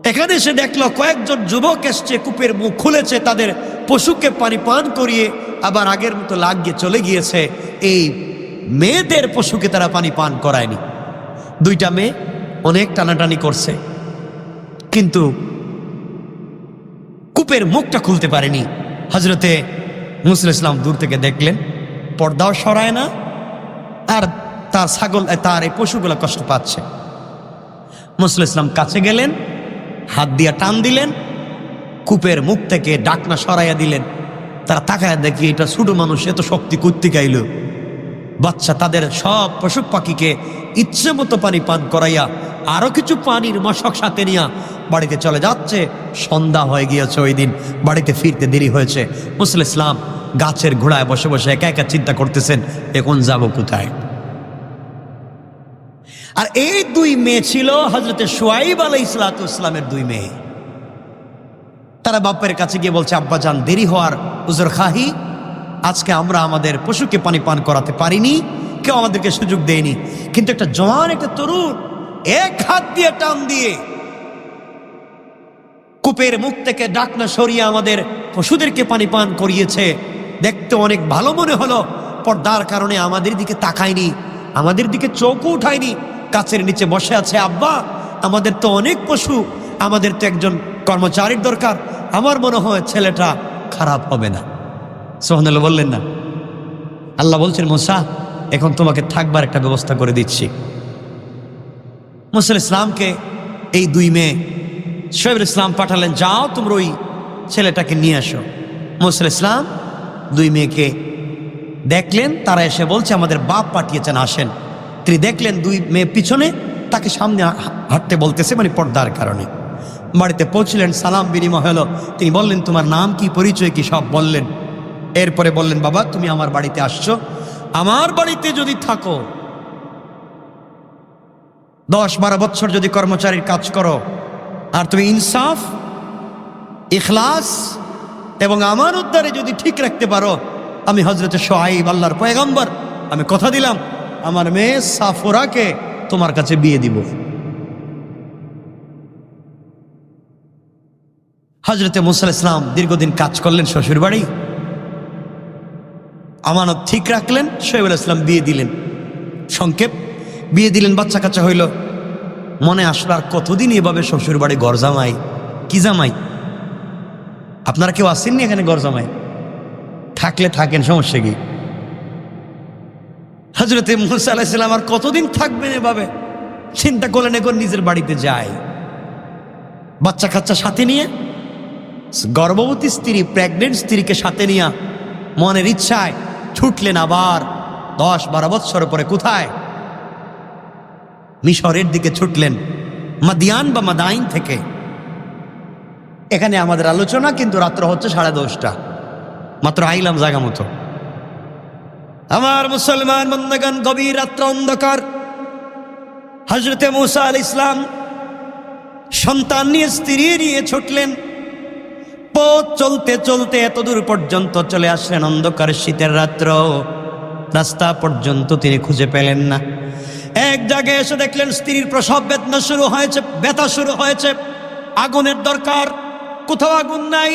এখানে সে দেখলো কয়েকজন যুবক এসছে, কূপের মুখ খুলেছে, তাদের পশুকে পানি পান করিয়ে আবার আগের মতো লাগিয়ে চলে গিয়েছে। এই মেয়েদের পশুকে তারা পানি পান করায়নি। দুইটা মেয়ে অনেক টানাটানি করছে, কিন্তু কূপের মুখটা খুলতে পারেনি। হযরতে মুসা আলাইহিস সালাম দূর থেকে দেখলেন, পর্দাও সরায় না, আর তার ছাগল, তার এই পশুগুলো কষ্ট পাচ্ছে। মুসা আলাইহিস সালাম কাছে গেলেন, হাত দিয়া টান দিলেন, কূপের মুখ থেকে ডাকনা সরাইয়া দিলেন। তারা তাকায় দেখি এটা ছোট মানুষ, এত শক্তি কুত্তি গাইল। বাচ্চা তাদের সব পশু পাখিকে ইচ্ছে মতো পানি পান করাইয়া আরো কিছু পানির মশক সাথে নিয়া বাড়িতে চলে যাচ্ছে। সন্ধ্যা হয়ে গিয়েছে, ওই দিন বাড়িতে ফিরতে দেরি হয়েছে। মুসা আলাইহিস সালাম গাছের ঘোড়ায় বসে বসে একা একা চিন্তা করতেছেন, এখন যাব কোথায়? আর এই দুই মেয়ে ছিল হযরতে শুআয়ব আলাইহিস সালামের দুই মেয়ে। তারা বাপের কাছে গিয়ে বলছে, আব্বা জান, দেরি হওয়ার উজর খাহি, আজকে আমরা আমাদের পশুকে পানি পান করাতে পারিনি, কেউ আমাদেরকে সুযোগ দেয়নি। কিন্তু একটা জওয়ান, একটা তরুণ এক হাত দিয়ে টান দিয়ে কূপের মুখ থেকে ডাকনা সরিয়ে আমাদের পশুদেরকে পানি পান করিয়েছে। দেখতে অনেক ভালো মনে হলো, পর্দার কারণে আমাদের দিকে তাকায়নি, আমাদের দিকে চোখও উঠায়নি, গাছের নিচে বসে আছে। আব্বা, আমাদের তো অনেক পশু, আমাদের তো একজন কর্মচারীর দরকার, আমার মনে হয় ছেলেটা খারাপ হবে না। সুবহানাল্লাহ বললেন না? আল্লাহ বলছেন, মুসা, এখন তোমাকে থাকবার একটা ব্যবস্থা করে দিচ্ছি। মুসা আলাইহিস সালামকে এই দুই মেয়ে শুআয়ব আলাইহিস সালাম পাঠালেন, যাও তোমরা ওই ছেলেটাকে নিয়ে আসো। মুসা আলাইহিস সালাম দুই মেয়েকে দেখলেন, তারা এসে বলছে আমাদের বাপ পাঠিয়েছেন, আসেন। তিনি দেখলেন দুই মেয়ে পিছনে, তাকে সামনে হাঁটতে বলতেছে, মানে পর্দার কারণে। বাড়িতে পৌঁছলেন, সালাম বিনিময় হলো। তিনি বললেন, তোমার নাম কি, পরিচয় কি, সব বললেন। এরপরে বললেন, বাবা তুমি আমার বাড়িতে আসছো, আমার বাড়িতে যদি থাকো 10-12 বছর যদি কর্মচারীর কাজ করো, আর তুমি ইনসাফ, ইখলাস এবং আমার উদ্ধারে যদি ঠিক রাখতে পারো, আমি হযরতে শুআয়ব আল্লাহর পয়গম্বর, আমি কথা দিলাম আমার মেয়ে সাফুরাকে তোমার কাছে বিয়ে দিব। হযরতে মুসা আলাইহিস সালাম দীর্ঘদিন কাজ করলেন শ্বশুর বাড়ি, আমানত ঠিক রাখলেন, শোয়েব আলাইহিস সালাম বিয়ে দিলেন। সংক্ষেপ, বিয়ে দিলেন, বাচ্চা কাচ্চা হইল। মনে আসলো আর কতদিন এভাবে শ্বশুর বাড়ি ঘর জামাই, কি জামাই? আপনারা কেউ আসেননি এখানে ঘর জামাই? থাকলে থাকেন, সমস্যা কি? হযরতে মুসা আলাইহিস সালাম আর কতদিন থাকবেন এভাবে? চিন্তা করলেন এখন নিজের বাড়িতে যায়, বাচ্চা কাচ্চা সাথে নিয়ে, গর্ভবতী স্ত্রী, প্রেগনেন্ট স্ত্রীকে সাথে নিয়ে মনের ইচ্ছায় ছুটলেন আবার 10-12 বৎসর পরে। কোথায়? মিশরের দিকে ছুটলেন, মাদিয়ান বা মাদাইন থেকে। এখানে আমাদের আলোচনা, কিন্তু রাত্র হচ্ছে 10:30, মাত্র আইলাম জায়গা মতো। আমার মুসলমান বন্ধুগণ, গভীর রাত্র, অন্ধকার। হযরতে মুসা আলাইহিস সালাম সন্তান নিয়ে, স্ত্রী নিয়ে ছুটলেন। পথ চলতে চলতে এত দূর পর্যন্ত চলে আসলেন, অন্ধকার শীতের রাত্র। রাস্তা পর্যন্ত তিনি খুঁজে পেলেন না। এক জায়গায় এসে দেখলেন স্ত্রীর প্রসব বেদনা শুরু হয়েছে, ব্যথা শুরু হয়েছে। আগুনের দরকার, কোথাও আগুন নাই।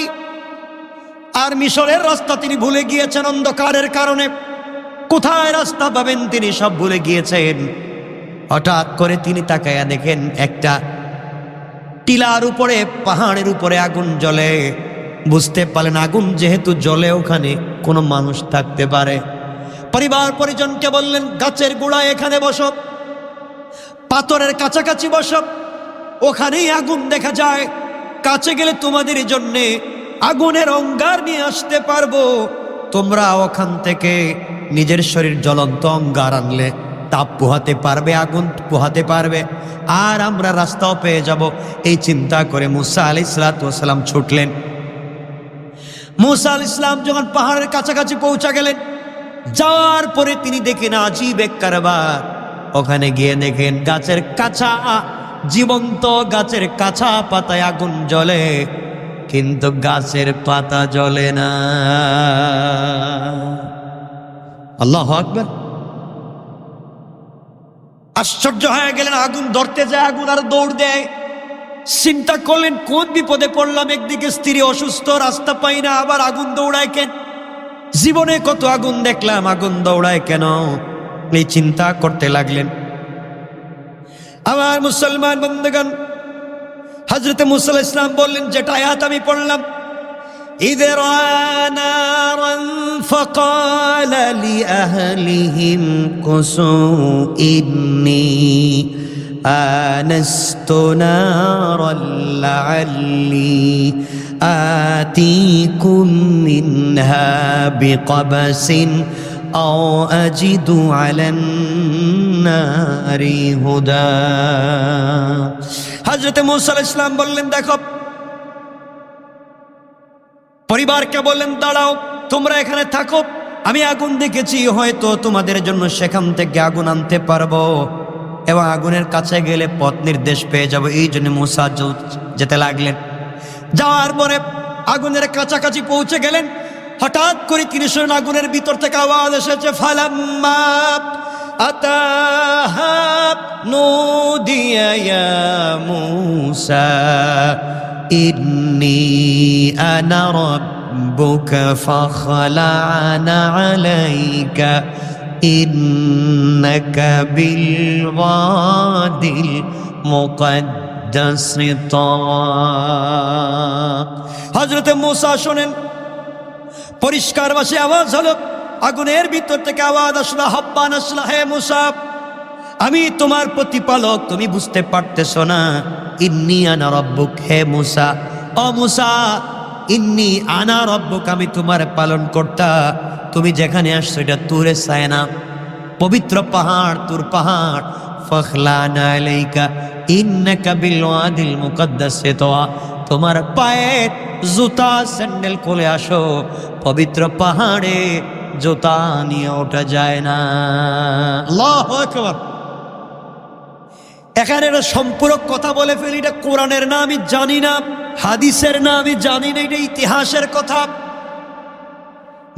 আর মিশরের রাস্তা তিনি ভুলে গিয়েছেন অন্ধকারের কারণে। কোথায় রাস্তা পাবেন তিনি সব ভুলে গিয়েছেন। হঠাৎ করে তিনি তাকায়া দেখেন একটা টিলার উপরে, পাহাড়ের উপরে আগুন জ্বলে। বুঝতে পারলেন আগুন যেহেতু জ্বলে ওখানে কোনো মানুষ থাকতে পারে। পরিবার পরিজনকে বললেন, গাছের গোড়ায় এখানে বসো, পাথরের কাছাকাছি বসো, ওখানেই আগুন দেখা যায়। কাছে গেলে তোমাদের জন্য আগুনের অঙ্গার নিয়ে আসতে পারবো। তোমরা ওখান থেকে নিজের শরীর জ্বলন্ত অঙ্গার আনলে তাপ পোহাতে পারবে, আগুন পোহাতে পারবে, আর আমরা রাস্তাও পেয়ে যাব। এই চিন্তা করে মুসা আলাইহিস সালাম ছুটলেন। মুসা আলাইহিস সালাম যখন পাহাড়ের কাছাকাছি পৌঁছা গেলেন, যাওয়ার পরে তিনি দেখেন আজীব এক কারবার। ওখানে গিয়ে দেখেন গাছের কাছা, জীবন্ত গাছের কাছা পাতায় আগুন জ্বলে, কিন্তু গাছের পাতা জ্বলে না। আল্লাহু আকবার। আশ্চর্য হয়ে গেলেন, আগুন ধরতে যায়, আগুন আর দৌড় দেয়। চিন্তা করলেন কোন বিপদে পড়লাম। একদিকে স্ত্রী অসুস্থ, রাস্তা পাই না, আবার আগুন দৌড়ায় কেন? জীবনে কত আগুন দেখলাম, আগুন দৌড়ায় কেন? এই চিন্তা করতে লাগলেন। আমার মুসলমান বন্ধুগণ, হযরতে মুসা আলাইহিস সালাম বললেন, যেটা আয়াত আমি পড়লাম, إذ رأى نارا فقال لأهلهم كثوا إني آنست نارا لعلي آتيكم منها بقبس أو أجد على النار هدى। হযরতে মুসা আলাইহিস সালাম বললেন, দেখো, পরিবারকে বললেন, দাঁড়াও, তোমরা এখানে থাকো, আমি আগুন দেখেছি, হয়তো তোমাদের জন্য সেখান থেকে আগুন আনতে পারবো, এবং আগুনের কাছে গেলে পথ নির্দেশ পেয়ে যাব। এই জন্য মুসা যেতে লাগলেন। যাওয়ার পরে আগুনের কাছাকাছি পৌঁছে গেলেন। হঠাৎ করে তিনি শুনলেন আগুনের ভিতর থেকে আওয়াজ এসেছে, ফালাম্মা আতাহা নুদিয়া ইয়া মুসা ইন্নী আনা রাব্বুকা ফাখলা'না আলাইকা ইন্নাকা বিল ওয়াদিল মুকদ্দাসি তাওয়া। হযরতে মুসা শুনেন, পরিষ্কার ভাষায় আওয়াজ হলো, আগুনের ভিতর থেকে আওয়াজ আসলো, আহ্বান আসলো, হে মুসা, আমি তোমার প্রতিপালক, তুমি বুঝতে পারতেছো না? ইন্নী আনা রব্বুক, হে মুসা, ও মুসা, ইন্নী আনা রব্বুক, আমি তোমার পালন কর্তা। তুমি যেখানে আসছো এটা তুরে সায়না, পবিত্র পাহাড়, তুর পাহাড়। ফাখলা'না আলাইকা ইন্নাকা বিল ওয়াদিল মুকদ্দাসি তাওয়া, তোমার পায়ে জুতা স্যান্ডেল খুলে আসো, পবিত্র পাহাড়ে জুতা নিয়ে ওঠা যায় না। আল্লাহু আকবার। এখানে সম্পূরক কথা বলে ফেলি, এটা কোরআনের না আমি জানি না, হাদিসের না আমি জানি না, এটা ইতিহাসের কথা।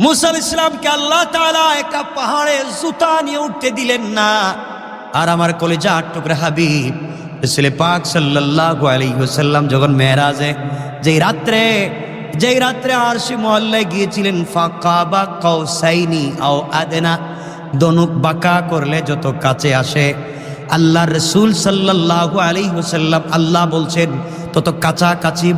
মুসা আলাইহিস সালামকে আল্লাহ তাআলা একটা পাহাড়ে জুতা নিয়ে উঠতে দিলেন না। আর আমার কলিজার টুকরা হাবিব রাসূল পাক সাল্লাল্লাহু আলাইহি ওয়াসাল্লাম যখন মেরাজে, যে রাত্রে যেই রাত্রে আরশে মুআল্লায় গিয়েছিলেন, ফাকাবা কাউসাইনি আও আদনা, দনুক বাঁকা করলে যত কাছে আসে, আল্লাহ রসুল সাল্লাল্লাহু আলাইহি ওয়াসাল্লাম আল্লাহ বলছেন তত কাছাকাছি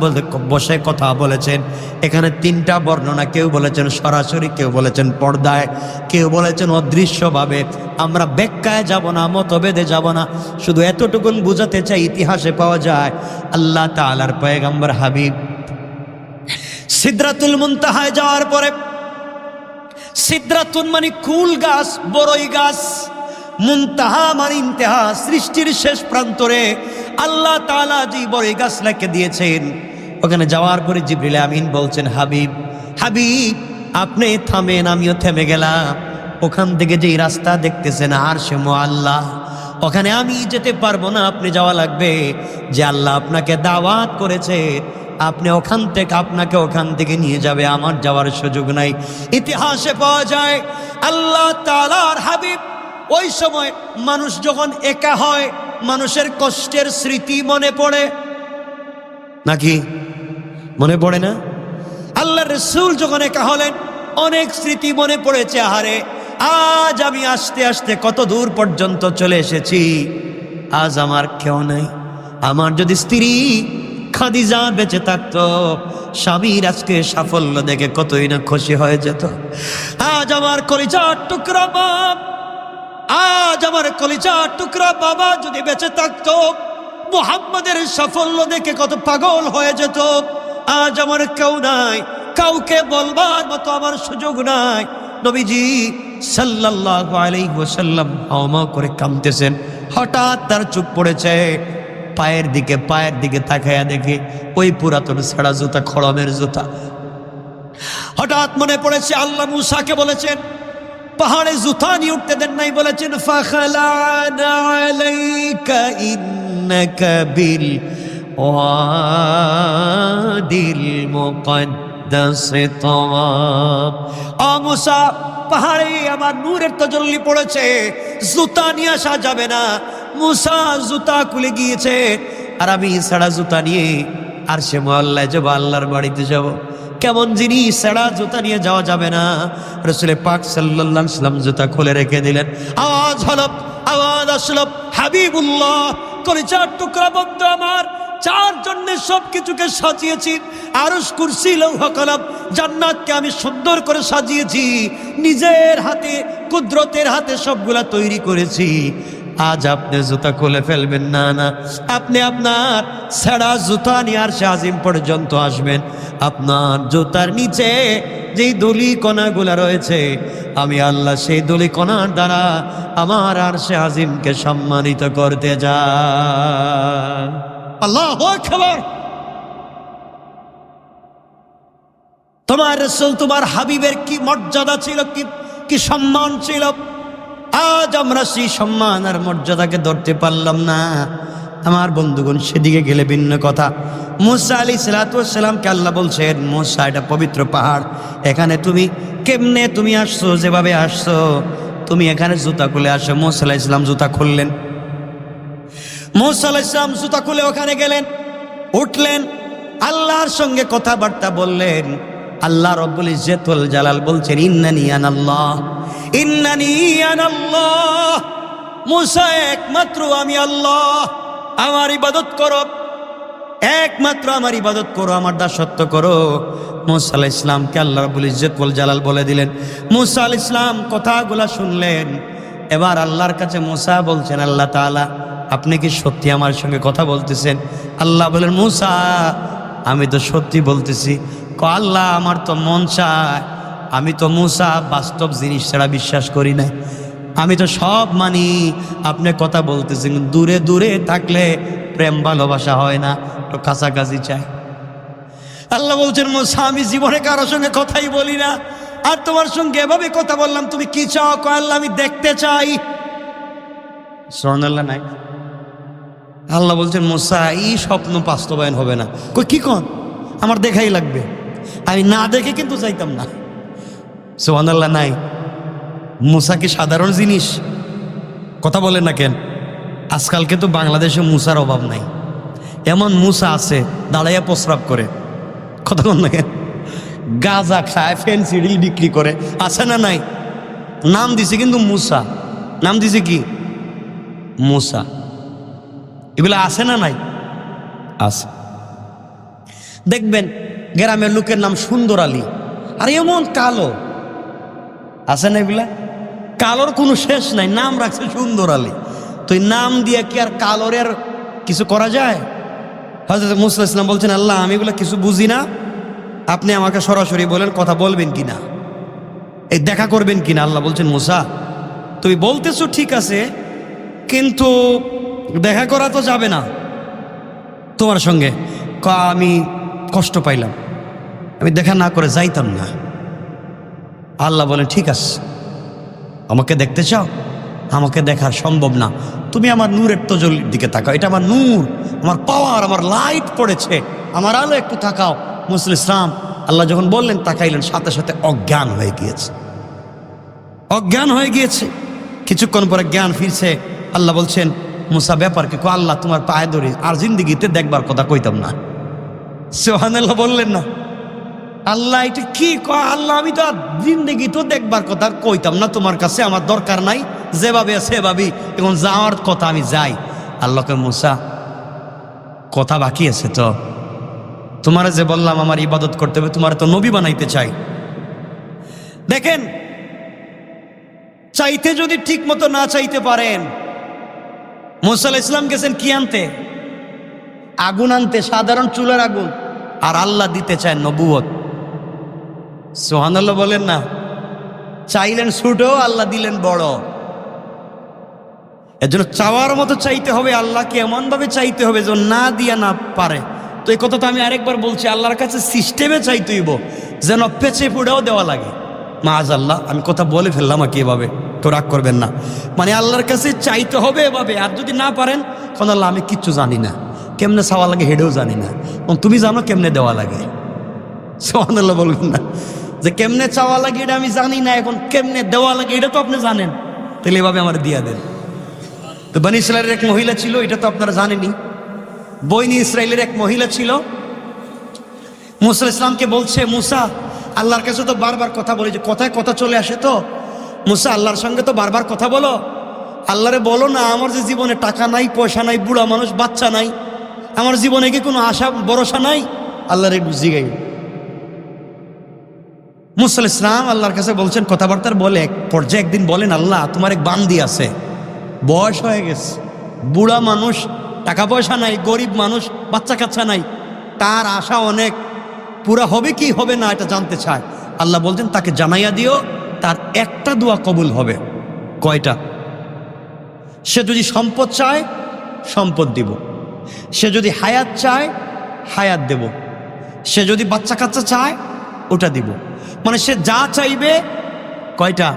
বসে কথা বলেছেন। এখানে তিনটা বর্ণনা, কেউ বলেছেন সরাসরি, কেউ বলেছেন পর্দায়, কেউ বলেছেন অদৃশ্যভাবে। আমরা ব্যাখ্যায় যাব না, মতভেদে যাব না, শুধু এতটুকুন বুঝাতে চাই, ইতিহাসে পাওয়া যায় আল্লাহ তাআলার পয়গম্বর হাবিব সিদরাতুল মুনতাহায় যাওয়ার পরে, সিদরাতুন মানে কুল গাছ, বড়ই গাছ, মুনতাহা মানে ইন্তেহা, সৃষ্টির শেষ প্রান্তরে আল্লাহ তাআলা যে বড়ই গাছ রেখে দিয়েছেন, ওখানে যাওয়ার পরে জিবরিল আমিন বলছেন, হাবিব হাবিব আপনি থামেন, আমিও থেমে গেলাম। ওখান থেকে যেই রাস্তা দেখতেছেন আরশে মুআল্লা, ওখানে আমি যেতে পারবো না, আপনি যাওয়া লাগবে। যে আল্লাহ আপনাকে দাওয়াত করেছে, আপনি ওখান থেকে, আপনাকে ওখান থেকে নিয়ে যাবে, আমার যাওয়ার সুযোগ নাই। ইতিহাসে পাওয়া যায় আল্লাহ তাআলার হাবিব ওই সময়, মানুষ যখন একা হয় মানুষের কষ্টের স্মৃতি মনে পড়ে নাকি? মনে পড়ে না? আল্লাহ রাসূল যখন একা হলেন অনেক স্মৃতি মনে পড়েছে। আহারে, আজ আমি আস্তে আস্তে কত দূর পর্যন্ত চলে এসেছি, আজ আমার কেউ নাই। আমার যদি স্ত্রী খাদিজা বেঁচে থাকতো, স্বামীর আজকে সাফল্য দেখে কতই না খুশি হয়ে যেত। আজ আমার কলিজার টুকরা বাপ, আজ আমার কলিজার টুকরা বাবা যদি বেঁচে থাকতো, মুহাম্মাদের সাফল্য দেখে কত পাগল হয়ে যেত। আজ আমার কেউ নাই, কাউকে বলবার মতো আমার সুযোগ নাই। নবীজি সাল্লাল্লাহু আলাইহি ওয়াসাল্লাম হাওমা করে কাঁদতেছেন। হঠাৎ তার চোখ পড়েছে পায়ের দিকে তাকায়া দেখে ওই পুরাতন ছেঁড়া জুতা, খড়মের জুতা। হঠাৎ মনে পড়েছে আল্লাহ মূসাকে বলেছেন পাহাড়ে জুতা নিয়ে উঠতে দেন নাই, বলেছেন ফাখালানা আলাইকা ইন্নাকা বিল ওয়াদিল মুকদ্দাস তাওয়াব। ও মূসা, পাহাড়ে আমার নূরের তাজাল্লি পড়েছে, জুতা নিয়ে আসা যাবে না। মূসা জুতা খুলে গিয়েছে, আর আমি ছেঁড়া জুতা নিয়ে আরশে মুআল্লায় যাব, আল্লাহর বাড়িতে যাব। কেমন জিনিস, ছেঁড়া জুতা নিয়ে যাওয়া যাবে না। রাসূল পাক সাল্লাল্লাহু আলাইহি ওয়াসাল্লাম জুতা খুলে রেখে দিলেন। আওয়াজ হলো, আওয়াজ আসলো, হাবিবুল্লাহ, কলিজার টুকরা বন্ধু আমার, যার জন্য সবকিছুকে সাজিয়েছি, আরশ, কুরসি, লৌহ কলম, জান্নাতকে আমি সুন্দর করে সাজিয়েছি, নিজের হাতে, কুদরতের হাতে সবগুলা তৈরি করেছি। আজ আপনি জুতা খুলে ফেলবেন না, না, আপনি আপনার ছেঁড়া জুতা নিয়ে আরশে আজিম পর্যন্ত আসবেন। আপনার জুতার নিচে যেই ধুলি কণাগুলা রয়েছে, আমি আল্লাহ সেই ধুলি কণার দ্বারা আমার আরশে আজিমকে সম্মানিত করতে যাই। আল্লাহু আকবার। তোমার রাসূল, তোমার হাবিবের কি মর্যাদা ছিল, কি সম্মান ছিল। আজ আমরা সেই সম্মান আর মর্যাদাকে ধরতে পারলাম না। আমার বন্ধুগণ, সেদিকে গেলে ভিন্ন কথা। মূসা আলাইহিস সালাতু ওয়াস সালামকে আল্লাহ বলছেন, মূসা, এটা পবিত্র পাহাড়, এখানে তুমি কেমনে তুমি আসছো, যেভাবে আসছো তুমি এখানে জুতা খুলে আসো। মূসা আলাইহিস সালাম জুতা খুললেন। মূসা আলাইহিস সালাম জুতা খুলে ওখানে গেলেন, উঠলেন, আল্লাহর সঙ্গে কথাবার্তা বললেন। আল্লাহ রব্বুল ইজ্জত ওয়াল জালাল বলছেন, ইন্নানি আনাল্লাহ, ইন্নানি আনাল্লাহ। মূসা, একমাত্র আমি আল্লাহ, আমার ইবাদত করো, একমাত্র আমার ইবাদত করো, আমার দাসত্ব করো। মূসা আলাইহিস সালামকে আল্লাহ রব্বুল ইজ্জত ওয়াল জালাল বলে দিলেন। মূসা আলাইহিস সালাম কথাগুলা শুনলেন। এবার আল্লাহর কাছে মূসা বলছেন, আল্লাহ তাআলা, আপনি কি সত্যি আমার সঙ্গে কথা বলতেছেন? আল্লাহ বলেন, মূসা, আমি তো সত্যি বলতেছি। আল্লাহ, আমার তো মন চায়, আমি তো মূসা বাস্তব জিনিস ছাড়া বিশ্বাস করি না, আমি তো সব মানি। আপনি কথা বলতেছেন, দূরে দূরে থাকলে প্রেম ভালোবাসা হয় না, তো কাছাকাছি চাই। আল্লাহ বলছেন, মূসা, আমি জীবনে কারোর সঙ্গে কথাই বলি না, আর তোমার সঙ্গে এভাবে কথা বললাম, তুমি কি চাও? আল্লাহ, আমি দেখতে চাই। সুবহানাল্লাহ নাই? আল্লাহ বলছেন, মূসা, এই স্বপ্ন বাস্তবায়ন হবে না। কি কোন? আমার দেখাই লাগবে, আমি না দেখে কিন্তু চাইতাম না। সুবহানাল্লাহ নাই? মূসা কি সাধারণ জিনিস? কথা বলেন না কেন? আজকালকে তো বাংলাদেশে মূসার অভাব নাই, এমন মূসা আছে দাঁড়াইয়া প্রস্রাব করে। কথা বল না কেন? গাঁজা খায়, ফেন্সিডিল বিক্রি করে, আছে না নাই? নাম দিছে কিন্তু মুসা, নাম দিছে কি? মুসা। এগুলো আছে না নাই? আছে। দেখবেন গ্রামের লোকের নাম সুন্দর আলী, আর এমন কালো, আছে না? এগুলা কালোর কোনো শেষ নাই, নাম রাখছে সুন্দর আলী। তো এই নাম দিয়ে কি আর কালোর কিছু করা যায়? হযরত মুসা ইসলাম বলছেন, আল্লাহ আমি এগুলো কিছু বুঝি না, আপনি আমাকে সরাসরি বলেন কথা বলবেন কিনা, এই দেখা করবেন কিনা। আল্লাহ বলছেন, মুসা তুমি বলতেছো ঠিক আছে, কিন্তু দেখা করা তো যাবে না তোমার সঙ্গে। আমি কষ্ট পাইলাম, আমি দেখা না করে যাইতাম না। আল্লাহ বলেন, ঠিক আছে, আমাকে দেখতে চাও? আমাকে দেখার সম্ভব না, তুমি আমার নূরের তজলির দিকে তাকাও, এটা আমার নূর, আমার পাওয়ার, আমার লাইট পড়েছে, আমার আলো একটু তাকাও। মুসা ইসলাম আল্লাহ যখন বললেন তাকাইলেন, সাথে সাথে অজ্ঞান হয়ে গিয়েছে, অজ্ঞান হয়ে গিয়েছে। কিছুক্ষণ পরে জ্ঞান ফিরছে। আল্লাহ বলছেন, মুসা ব্যাপার কি? আল্লাহ তোমার পায়ে ধরে আর জিন্দিগিতে দেখবার কথা কইতাম না। সুবহানাল্লাহ বললেন না? আল্লাহ এটা কি কয়? আল্লাহ আমি তো আর জিন্দিগি তো দেখবার কথা কইতাম না তোমার কাছে, আমার দরকার নাই, যেভাবে সেভাবেই এখন যাওয়ার কথা আমি যাই। আল্লাহকে, মুসা কথা বাকি আছে তো, তোমারে যে বললাম আমার ইবাদত করতে হবে, তোমার তো নবী বানাইতে চাই। দেখেন, চাইতে যদি ঠিক মতো না চাইতে পারেন, মুসা আলাইহিস সালাম গেছেন কি আনতে? আগুন আনতে, সাধারণ চুলার আগুন, আর আল্লাহ দিতে চায় নবুয়ত। সুবহানাল্লাহ বলেন না? চাইলেন ছোট, আল্লাহ দিলেন বড়। এর জন্য চাওয়ার মতো চাইতে হবে, আল্লাহকে এমন ভাবে চাইতে হবে যেন না দিয়া না পারে। তো এই কথা তো আমি আরেকবার বলছি, আল্লাহর কাছে সিস্টেমে চাইতে হইব, যেন পেছে পুড়েও দেওয়া লাগে। মাআযাল্লাহ, আমি কথা বলে ফেললাম আর কি, এভাবে তো রাগ করবেন না। মানে আল্লাহর কাছে চাইতে হবে এভাবে, আর যদি না পারেন, কারণ আল্লাহ আমি কিচ্ছু জানি না, কেমনে চাওয়া লাগে হেডেও জানি না, তুমি জানো কেমনে দেওয়া লাগে। সুবহানাল্লাহ বলবেন না? যে কেমনে চাওয়া লাগে এটা আমি জানি না, এখন কেমনে দেওয়া লাগে এটা তো আপনি জানেন, তাহলে এভাবে আমার দিয়া দেন। তো বনি ইসরায়েলের এক মহিলা ছিল, এটা তো আপনারা জানেনই। বনি ইসরায়েলের এক মহিলা ছিল, মুসা ইসলামকে বলছে, মুসা আল্লাহর কাছে তো বারবার কথা বলে, যে কথায় কথা চলে আসে, তো মুসা আল্লাহর সঙ্গে তো বারবার কথা বলো, আল্লাহরে বলো না আমার যে জীবনে টাকা নাই, পয়সা নাই, বুড়া মানুষ, বাচ্চা নাই, আমার জীবনে কি কোনো আশা ভরসা নাই? আল্লাহর একটু জিগাই। মুসা ইসলাম আল্লাহর কাছে বলছেন, কথাবার্তার বলে এক পর্যায়ে একদিন বলেন, আল্লাহ তোমার এক বান্দি আছে, বয়স হয়ে গেছে, বুড়া মানুষ, টাকা পয়সা নাই, গরিব মানুষ, বাচ্চা কাচ্চা নাই, তার আশা অনেক, পুরা হবে কি হবে না এটা জানতে চায়। আল্লাহ বলছেন, তাকে জানাইয়া দিও তার একটা দোয়া কবুল হবে। কয়টা? সে যদি সম্পদ চায় সম্পদ দিব, সে যদি হায়াত চায় হায়াত দেব, সে যদি বাচ্চা কাচ্চা চায় ওটা দিব। মানে সে যা চাইবে। কয়টা?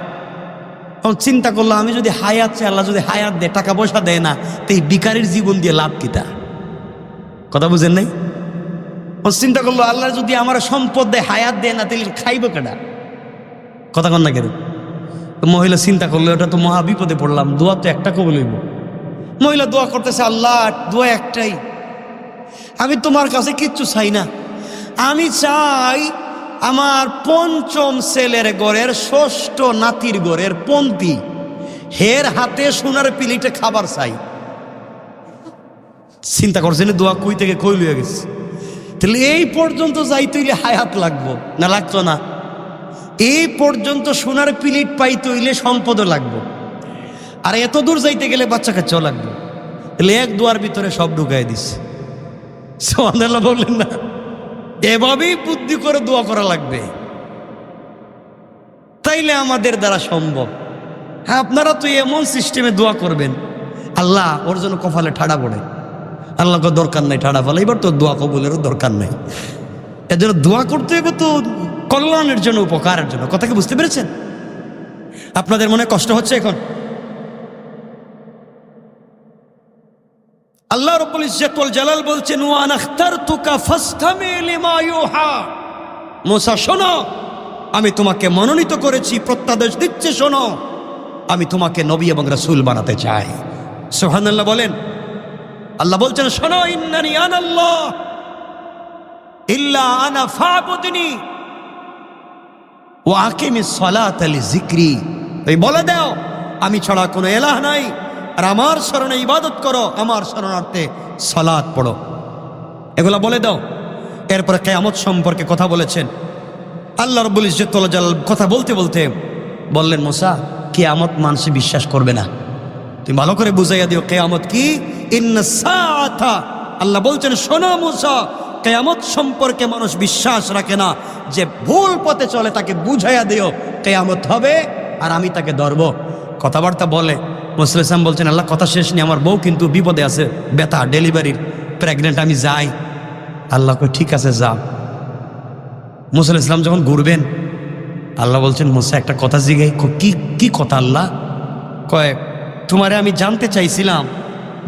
তখন চিন্তা করলো, আমি যদি হায়াত চাই, আল্লাহ যদি হায়াত দেয়, টাকা পয়সা দেয় না, তো এই ভিখারির জীবন দিয়ে লাভ কিটা? কথা বুঝেন নাই? চিন্তা করলো, আল্লাহ যদি আমার সম্পদ দেয়, হায়াত দেয় না, তাহলে খাইব কেডা? কথা কন না কেন? মহিলা চিন্তা করলো, এটা তো মহা বিপদে পড়লাম, দোয়া তো একটা কবুল হইব। মহিলা দোয়া করতেছে, আল্লাহ দোয়া একটাই, আমি তোমার কাছে কিচ্ছু চাই না, আমি চাই আমার পঞ্চম ছেলের ঘরের ষষ্ঠ নাতির ঘরের পন্থী হের হাতে সোনার পিলিটে খাবার চাই। চিন্তা করছেন দোয়া কই থেকে কই লইয়া গেছে? তাহলে এই পর্যন্ত যাইতে হইলে হায়াত লাগবো না, লাগতো না? এই পর্যন্ত সোনার পিলিট পাইতে হইলে সম্পদও লাগবো, আর এত দূর যাইতে গেলে বাচ্চা কাচ্চাও লাগবে। তাহলে এক দুয়ার ভিতরে সব ঢুকাই দিছে। সুবহানাল্লাহ বললেন না? এভাবেই বুদ্ধি করে দোয়া করা লাগবে, তাইলে আমাদের দ্বারা সম্ভব। হ্যাঁ, আপনারা তো এমন সিস্টেমে দোয়া করবেন, আল্লাহ ওর জন্য কপালে ঠাড়া পড়ে, আল্লাহকে দরকার নাই ঠাড়া ফেলা, এবার তো দোয়া কবুলেরও দরকার নাই। এর জন্য দোয়া করতে হবে তো কল্যাণের জন্য, উপকারের জন্য। কথা কি বুঝতে পেরেছেন? আপনাদের মনে কষ্ট হচ্ছে এখন? আল্লাহ রাব্বুল ইজ্জত ওয়াল জালাল বলছেন, ওয়া আনা ইখতারতুকা ফাসতামি লিমা ইউহা। মুসা শোনো, আমি তোমাকে মনোনীত করেছি, প্রত্যাদেশ দিচ্ছে, শোনো, আমি তোমাকে নবী এবং রাসূল বানাতে চাই। সুবহানাল্লাহ বলেন। আল্লাহ বলছেন, শোনো, ইন্নানি আনাল্লাহ ইল্লা আনা ফাবুদনি, ও আকিমিস সালাতা লিযিকরি, এই বলে দাও আমি ছাড়া কোনো ইলাহ নাই, আর আমার শরণে ইবাদত করো, আমার শরণার্থে সালাত পড়ো, এগুলা বলে দাও। এরপরে কিয়ামত সম্পর্কে কথা বলেছেন আল্লাহ রাব্বুল ইজ্জত ওয়াল জালাল। কথা বলতে বলতে বললেন, মুসা কিয়ামত মানুষ বিশ্বাস করবে না, তুমি ভালো করে বুঝাইয়া দিও কিয়ামত কি। ইন্নাস সাআতা, আল্লাহ বলছেন শোনো মুসা, কিয়ামত সম্পর্কে মানুষ বিশ্বাস রাখে না, যে ভুল পথে চলে তাকে বুঝাইয়া দিও কিয়ামত হবে আর আমি তাকে ধরবো। কথাবার্তা বলে মুসা আলাইহিস সালাম বলছেন, আল্লাহ কথা শেষ নেই, আমার বউ কিন্তু বিপদে আছে, ব্যথা, ডেলিভারির, প্রেগনেন্ট, আমি যাই। আল্লাহ কই ঠিক আছে যাও। মুসা আলাইহিস সালাম যখন ঘুরবেন, আল্লাহ বলছেন মুসা একটা কথা জিগাই। কি কি কথা আল্লাহ? কয় তোমারে আমি জানতে চাইছিলাম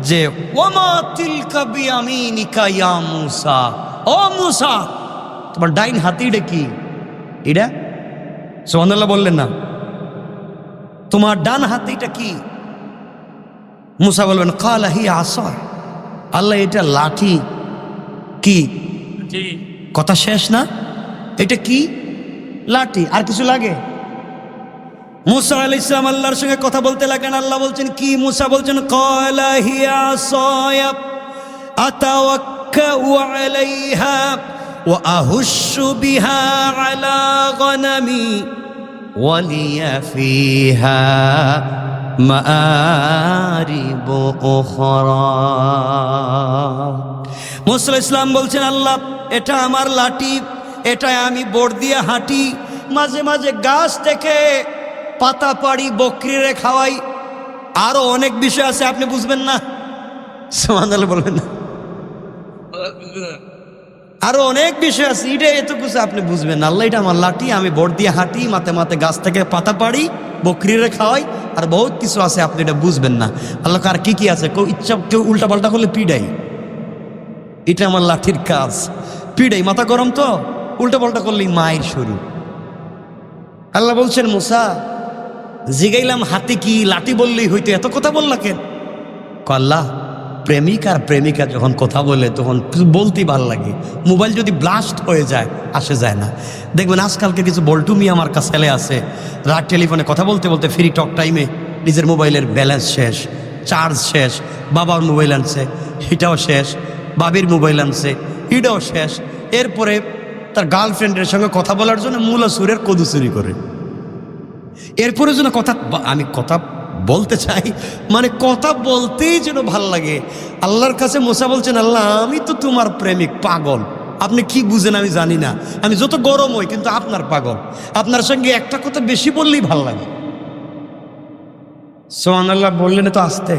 যে ওয়ামা তিলকা বিয়ামিনিকা ইয়া মুসা, ও মুসা তোমার ডাইন হাতিটা কি? এটা সুবহানাল্লাহ বললেন না, তোমার ডান হাতিটা কি? মুসা বলবেন কালা হিয়া আসা, আল্লাহ এটা লাঠি। কি কথা শেষ না? এটা কি? লাঠি। আর কিছু লাগে? মুসা আলাইহিস সালাম আল্লাহর সঙ্গে কথা বলতে লাগলেন। আল্লাহ বলছেন কি? মুসা বলছেন ক্বালা হিয়া আসায়া আতাওয়াক্কাউ আলাইহা ওয়া আহুশু বিহা আলা গনামি ওয়া লিয়া ফিহা মাআরিবু উখরা। মুসা আলাইহিস সালাম বলছেন আল্লাহ এটা আমার লাঠি, এটা আমি বোর্ড দিয়ে হাঁটি, মাঝে মাঝে গাছ থেকে পাতা পাড়ি, বকরিরে খাওয়াই, আরো অনেক বিষয় আছে আপনি বুঝবেন না। সুবহানাল্লাহ বলবেন না, আরো অনেক বিষয় আছে, এটা এতটুকু আপনি বুঝবেন না। আল্লাহ এটা আমার লাঠি, আমি বোর্ড দিয়ে হাঁটি, মাথে মাথে গাছ থেকে পাতা পাড়ি, বকরিরে খাওয়াই, আর বহুত কিছু আছে আপনি এটা বুঝবেন না। আল্লাহ আর কি কি আছে? কেউ ইচ্ছা কেউ উল্টা পাল্টা করলে পিডাই, এটা আমার লাঠির কাজ, পিডাই। মাথা গরম তো, উল্টা পাল্টা করলেই মায়ের শুরু। আল্লাহ বলছেন মুসা জিগাইলাম হাতি কি, লাঠি বললেই হইতো, এত কথা বললা কেন? আল্লাহ প্রেমিক আর প্রেমিকা যখন কথা বলে তখন বলতেই ভাল লাগে, মোবাইল যদি ব্লাস্ট হয়ে যায় আসে যায় না। দেখবেন আজকালকে কিছু বল্টু মিয়া আমার কাছে আছে, রাত টেলিফোনে কথা বলতে বলতে ফ্রি টক টাইমে নিজের মোবাইলের ব্যালেন্স শেষ, চার্জ শেষ, বাবার মোবাইল আনছে এটাও শেষ, বাবির মোবাইল আনছে এটাও শেষ, এরপরে তার গার্লফ্রেন্ডের সঙ্গে কথা বলার জন্য মূলা সুরের কদু চুরি করে, এরপরে যেন কথা আমি কথা বলতে চাই, মানে কথা বলতেই যেন ভাল লাগে। আল্লাহর কাছে মুসা বলছেন আল্লাহ আমি তো তোমার প্রেমিক, পাগল, আপনি কি বুঝেন আমি জানি না, আমি যত গরম হই কিন্তু আপনার পাগল, আপনার সঙ্গে একটা কথা বেশি বললেই ভাল লাগে। সুবহানাল্লাহ বললেন তো আসতে।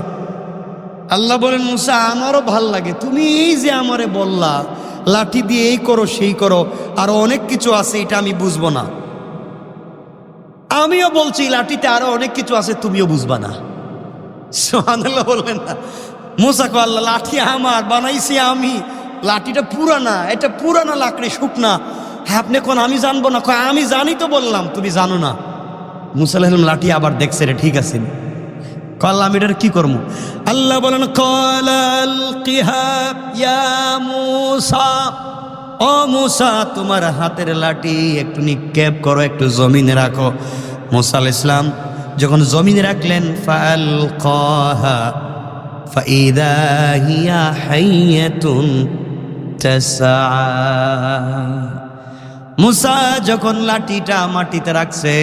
আল্লাহ বলেন মুসা আমারও ভাল লাগে, তুমি এই যে আমারে বললা লাঠি দিয়ে এই করো সেই করো, আরো অনেক কিছু আছে এটা আমি বুঝবো না, আমিও বলছি লাঠিতে আরো অনেক কিছু আছে তুমিও বুঝবা না। সুবহানাল্লাহ বললেন না। মুসা কো আল্লাহ লাঠি আমার, বানাইছি আমি, লাঠিটা পুরানা, এটা পুরানা লাকড়ি, শুকনা, হ্যাঁ আপনি কোন আমি জানবো না? আমি জানি তো বললাম, তুমি জানো না। মুসা আলাইহিস সালাম লাঠি আবার দেখছে রে, ঠিক আছে আল্লাহ আমি এটার কি করবো? আল্লাহ বলেন ক্বালা আলকিহা ইয়া মুসা, ও মুসা তোমার হাতের লাঠি একটু নিক্ষেপ করো, একটু জমিনে রাখো। মুসা আলাইহিস সালাম যখন জমিনে রাখলেন ফাআলকাহা ফাইদা হিয়া হাইয়াতুন তাসআ, মুসা যখন লাঠিটা মাটিতে রাখছে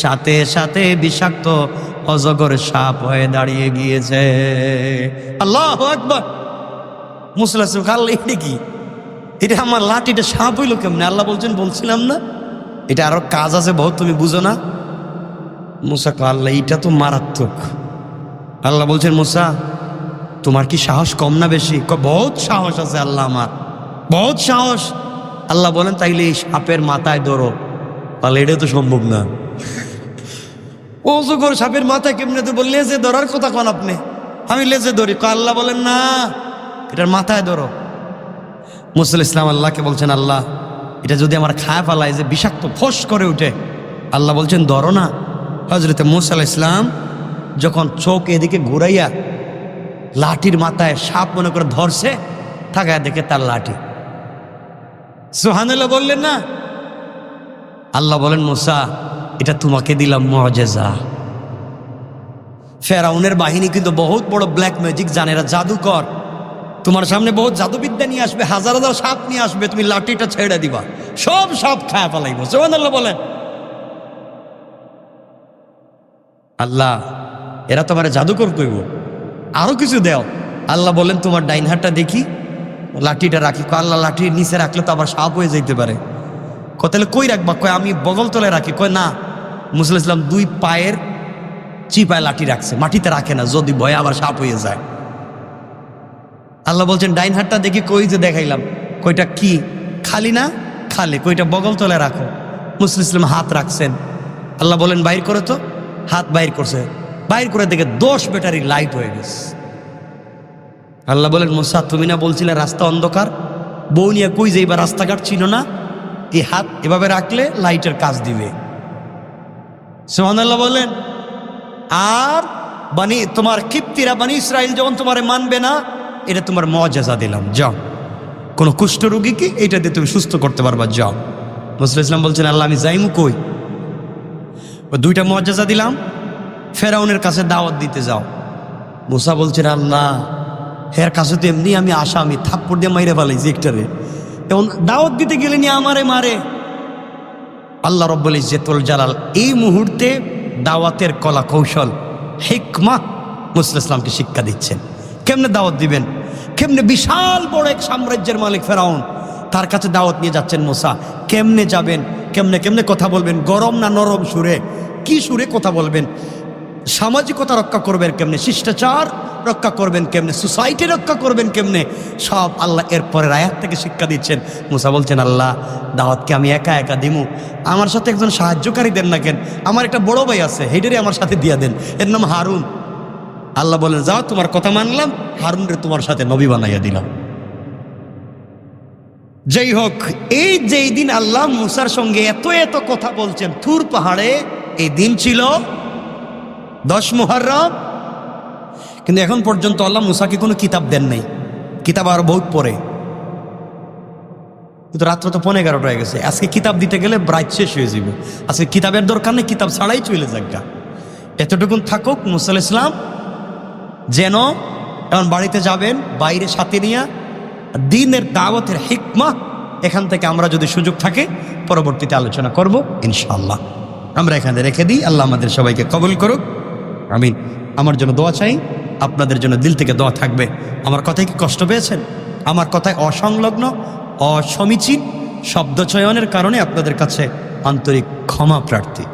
সাথে সাথে বিষাক্ত অজগর সাপ হয়ে দাঁড়িয়ে গিয়েছে। আল্লাহু আকবার। মুসা আলাইহিস সালাম আল্লাহ এটা কি, এটা আমার লাঠিটা সাপ হইলো কেমনে? আল্লাহ বলছেন বলছিলাম না এটা আরো কাজ আছে বহুত, তুমি বুঝো না? মুসা কয় আল্লাহ এটা তো মারাত্মক। আল্লাহ বলছেন মুসা তোমার কি সাহস কম না বেশি? বহুত সাহস আছে আল্লাহ আমার, বহুত সাহস। আল্লাহ বলেন তাইলে এই সাপের মাথায় ধরো। তাহলে এটা তো সম্ভব না, অজগর সাপের মাথায় কেমনে ধরবো? লেজে ধরার কথা কোন আপনি? আমি লেজে ধরি। আল্লাহ বলেন না এটার মাথায় ধরো। মুসা আলাইহিস সালাম আল্লাহকে বলছেন আল্লাহ এটা যদি আমার খায় ফেলায় যে বিষাক্ত ফোস করে উঠে, আল্লাহ বলছেন ধরো না। হযরতে মুসা আলাইহিস সালাম যখন চোখ এদিকে ঘুরাইয়া লাঠির মাথায় সাপ মনে করে ধরছে, থাকায় দেখে তার লাঠি। সুবহানাল্লাহ বললেন না? আল্লাহ বলেন মুসা এটা তোমাকে দিলাম মুআজিজা। ফেরাউনের বাহিনী কিন্তু বহুত বড় ব্ল্যাক ম্যাজিক জানে, এরা জাদুকর। তোমার সামনে বহুত জাদুবিদ্যা নিয়ে আসবে, হাজার হাজার সাপ নিয়ে আসবে, তুমি লাঠিটা ছেড়ে দিবা, সব সাপ খায় ফেলাইব। সুবহানাল্লাহ বলেন। আল্লাহ এরা তোমার জাদুকর কইব, আরো কিছু দেও। আল্লাহ বলেন তোমার ডাইন হাতটা দেখি, লাঠিটা রাখি। আল্লাহ লাঠির নিচে রাখলে তো আবার সাপ হয়ে যাইতে পারে। তাহলে কই রাখবা? কয় আমি বগল তলে রাখি। কয় না, মুসা আলাইহিস সালাম 2 পায়ের চিপায় লাঠি রাখছে, মাটিতে রাখে না, যদি ভয়ে আবার সাপ হয়ে যায়। আল্লাহ বলছেন ডাইন হাতটা দেখি। কই যে দেখাইলাম। কইটা কি খালি না? খালি। কইটা বগল তলে রাখো। মুসা আলাইহিস সালাম হাত রাখছেন। আল্লাহ বলেন বাইর করে তো। হাত বাইর করছে, বাইর করে দেখে 10 ব্যাটারি লাইট হয়ে গেছে। আল্লাহ বলেন মুসা তুমি না বলছিলে রাস্তা অন্ধকার, বউ নিয়ে কই যাইবা, রাস্তাঘাট চিনো না, এই হাত এভাবে রাখলে লাইটের কাজ দিবে। সুবহানাল্লাহ বলেন। আর তোমার কিপ্তিরা বানি ইসরাইল যখন তোমারে মানবে না, এটা তোমার মুআজিজা দিলাম, যাও কোন কুষ্ঠ রোগীকে এটা দিয়ে তুমি সুস্থ করতে পারবা, যাও। মুসা ইসলাম বলছেন আল্লাহ আমি যাইমু কই? 2টা মুআজিজা দিলাম, ফেরাউনের কাছে দাওয়াত দিতে যাও। মুসা বলছেন আল্লাহ এর কাছে তো এমনি আমি আসামি, থাপ্পড় দিয়ে মাইরে ফেলাইছি একটারে, এবং দাওয়াত দিতে গেলে নিয়ে আমারে মারে। আল্লাহ রব্বুল ইজ্জতুল জালাল এই মুহূর্তে দাওয়াতের কলা কৌশল হিকমা মুসা ইসলামকে শিক্ষা দিচ্ছেন। কেমনে দাওয়াত দিবেন, কেমনে বিশাল বড় এক সাম্রাজ্যের মালিক ফেরাউন, তার কাছে দাওয়াত নিয়ে যাচ্ছেন মুসা। কেমনে যাবেন, কেমনে কেমনে কথা বলবেন, গরম না নরম সুরে, কি সুরে কথা বলবেন, সামাজিকতা রক্ষা করবেন কেমনে, শিষ্টাচার রক্ষা করবেন কেমনে, সোসাইটি রক্ষা করবেন কেমনে, সব আল্লাহ এর পরের আয়াত থেকে শিক্ষা দিচ্ছেন। মুসা বলছেন আল্লাহ দাওয়াতকে আমি একা একা দিমু, আমার সাথে একজন সাহায্যকারী দেন না কেন? আমার একটা বড় ভাই আছে, হেডেরে আমার সাথে দিয়া দেন, এর নাম হারুন। আল্লাহ বলেন যাও তোমার কথা মানলাম, হারুনরে তোমার সাথে নবী বানাইয়া দিলাম। যাই হোক, এই যেই দিন আল্লাহ মুসার সঙ্গে এত এত কথা বলছেন তুর পাহাড়ে, এই দিন ছিল 10 মুহররম। কিন্তু এখন পর্যন্ত আল্লাহ মুসাকে কোনো কিতাব দেন নাই, কিতাব আরো বহুত পরে। কিন্তু রাত্র তো 11:15 হয়ে গেছে, আজকে কিতাব দিতে গেলে রাত শেষ হয়ে যাবে। আজকে কিতাবের দরকার নেই, কিতাব ছাড়াই চলে যাক। এতটুকুন থাকুক মুসা আলাইহিস সালাম যেন এখন বাড়িতে যাবেন, বাইরে সাথে নিয়ে দ্বীনের দাওয়াতের হিকমা এখান থেকে আমরা যদি সুযোগ থাকে পরবর্তীতে আলোচনা করব ইনশাআল্লাহ। আমরা এখানে রেখে দিই। আল্লাহ আমাদের সবাইকে কবুল করুক, আমিন। আমার জন্য দোয়া চাই, আপনাদের জন্য দিল থেকে দোয়া থাকবে। আমার কথায় কি কষ্ট পেয়েছেন? আমার কথায় অসংলগ্ন অসমীচীন শব্দ চয়নের কারণে আপনাদের কাছে আন্তরিক ক্ষমা প্রার্থী।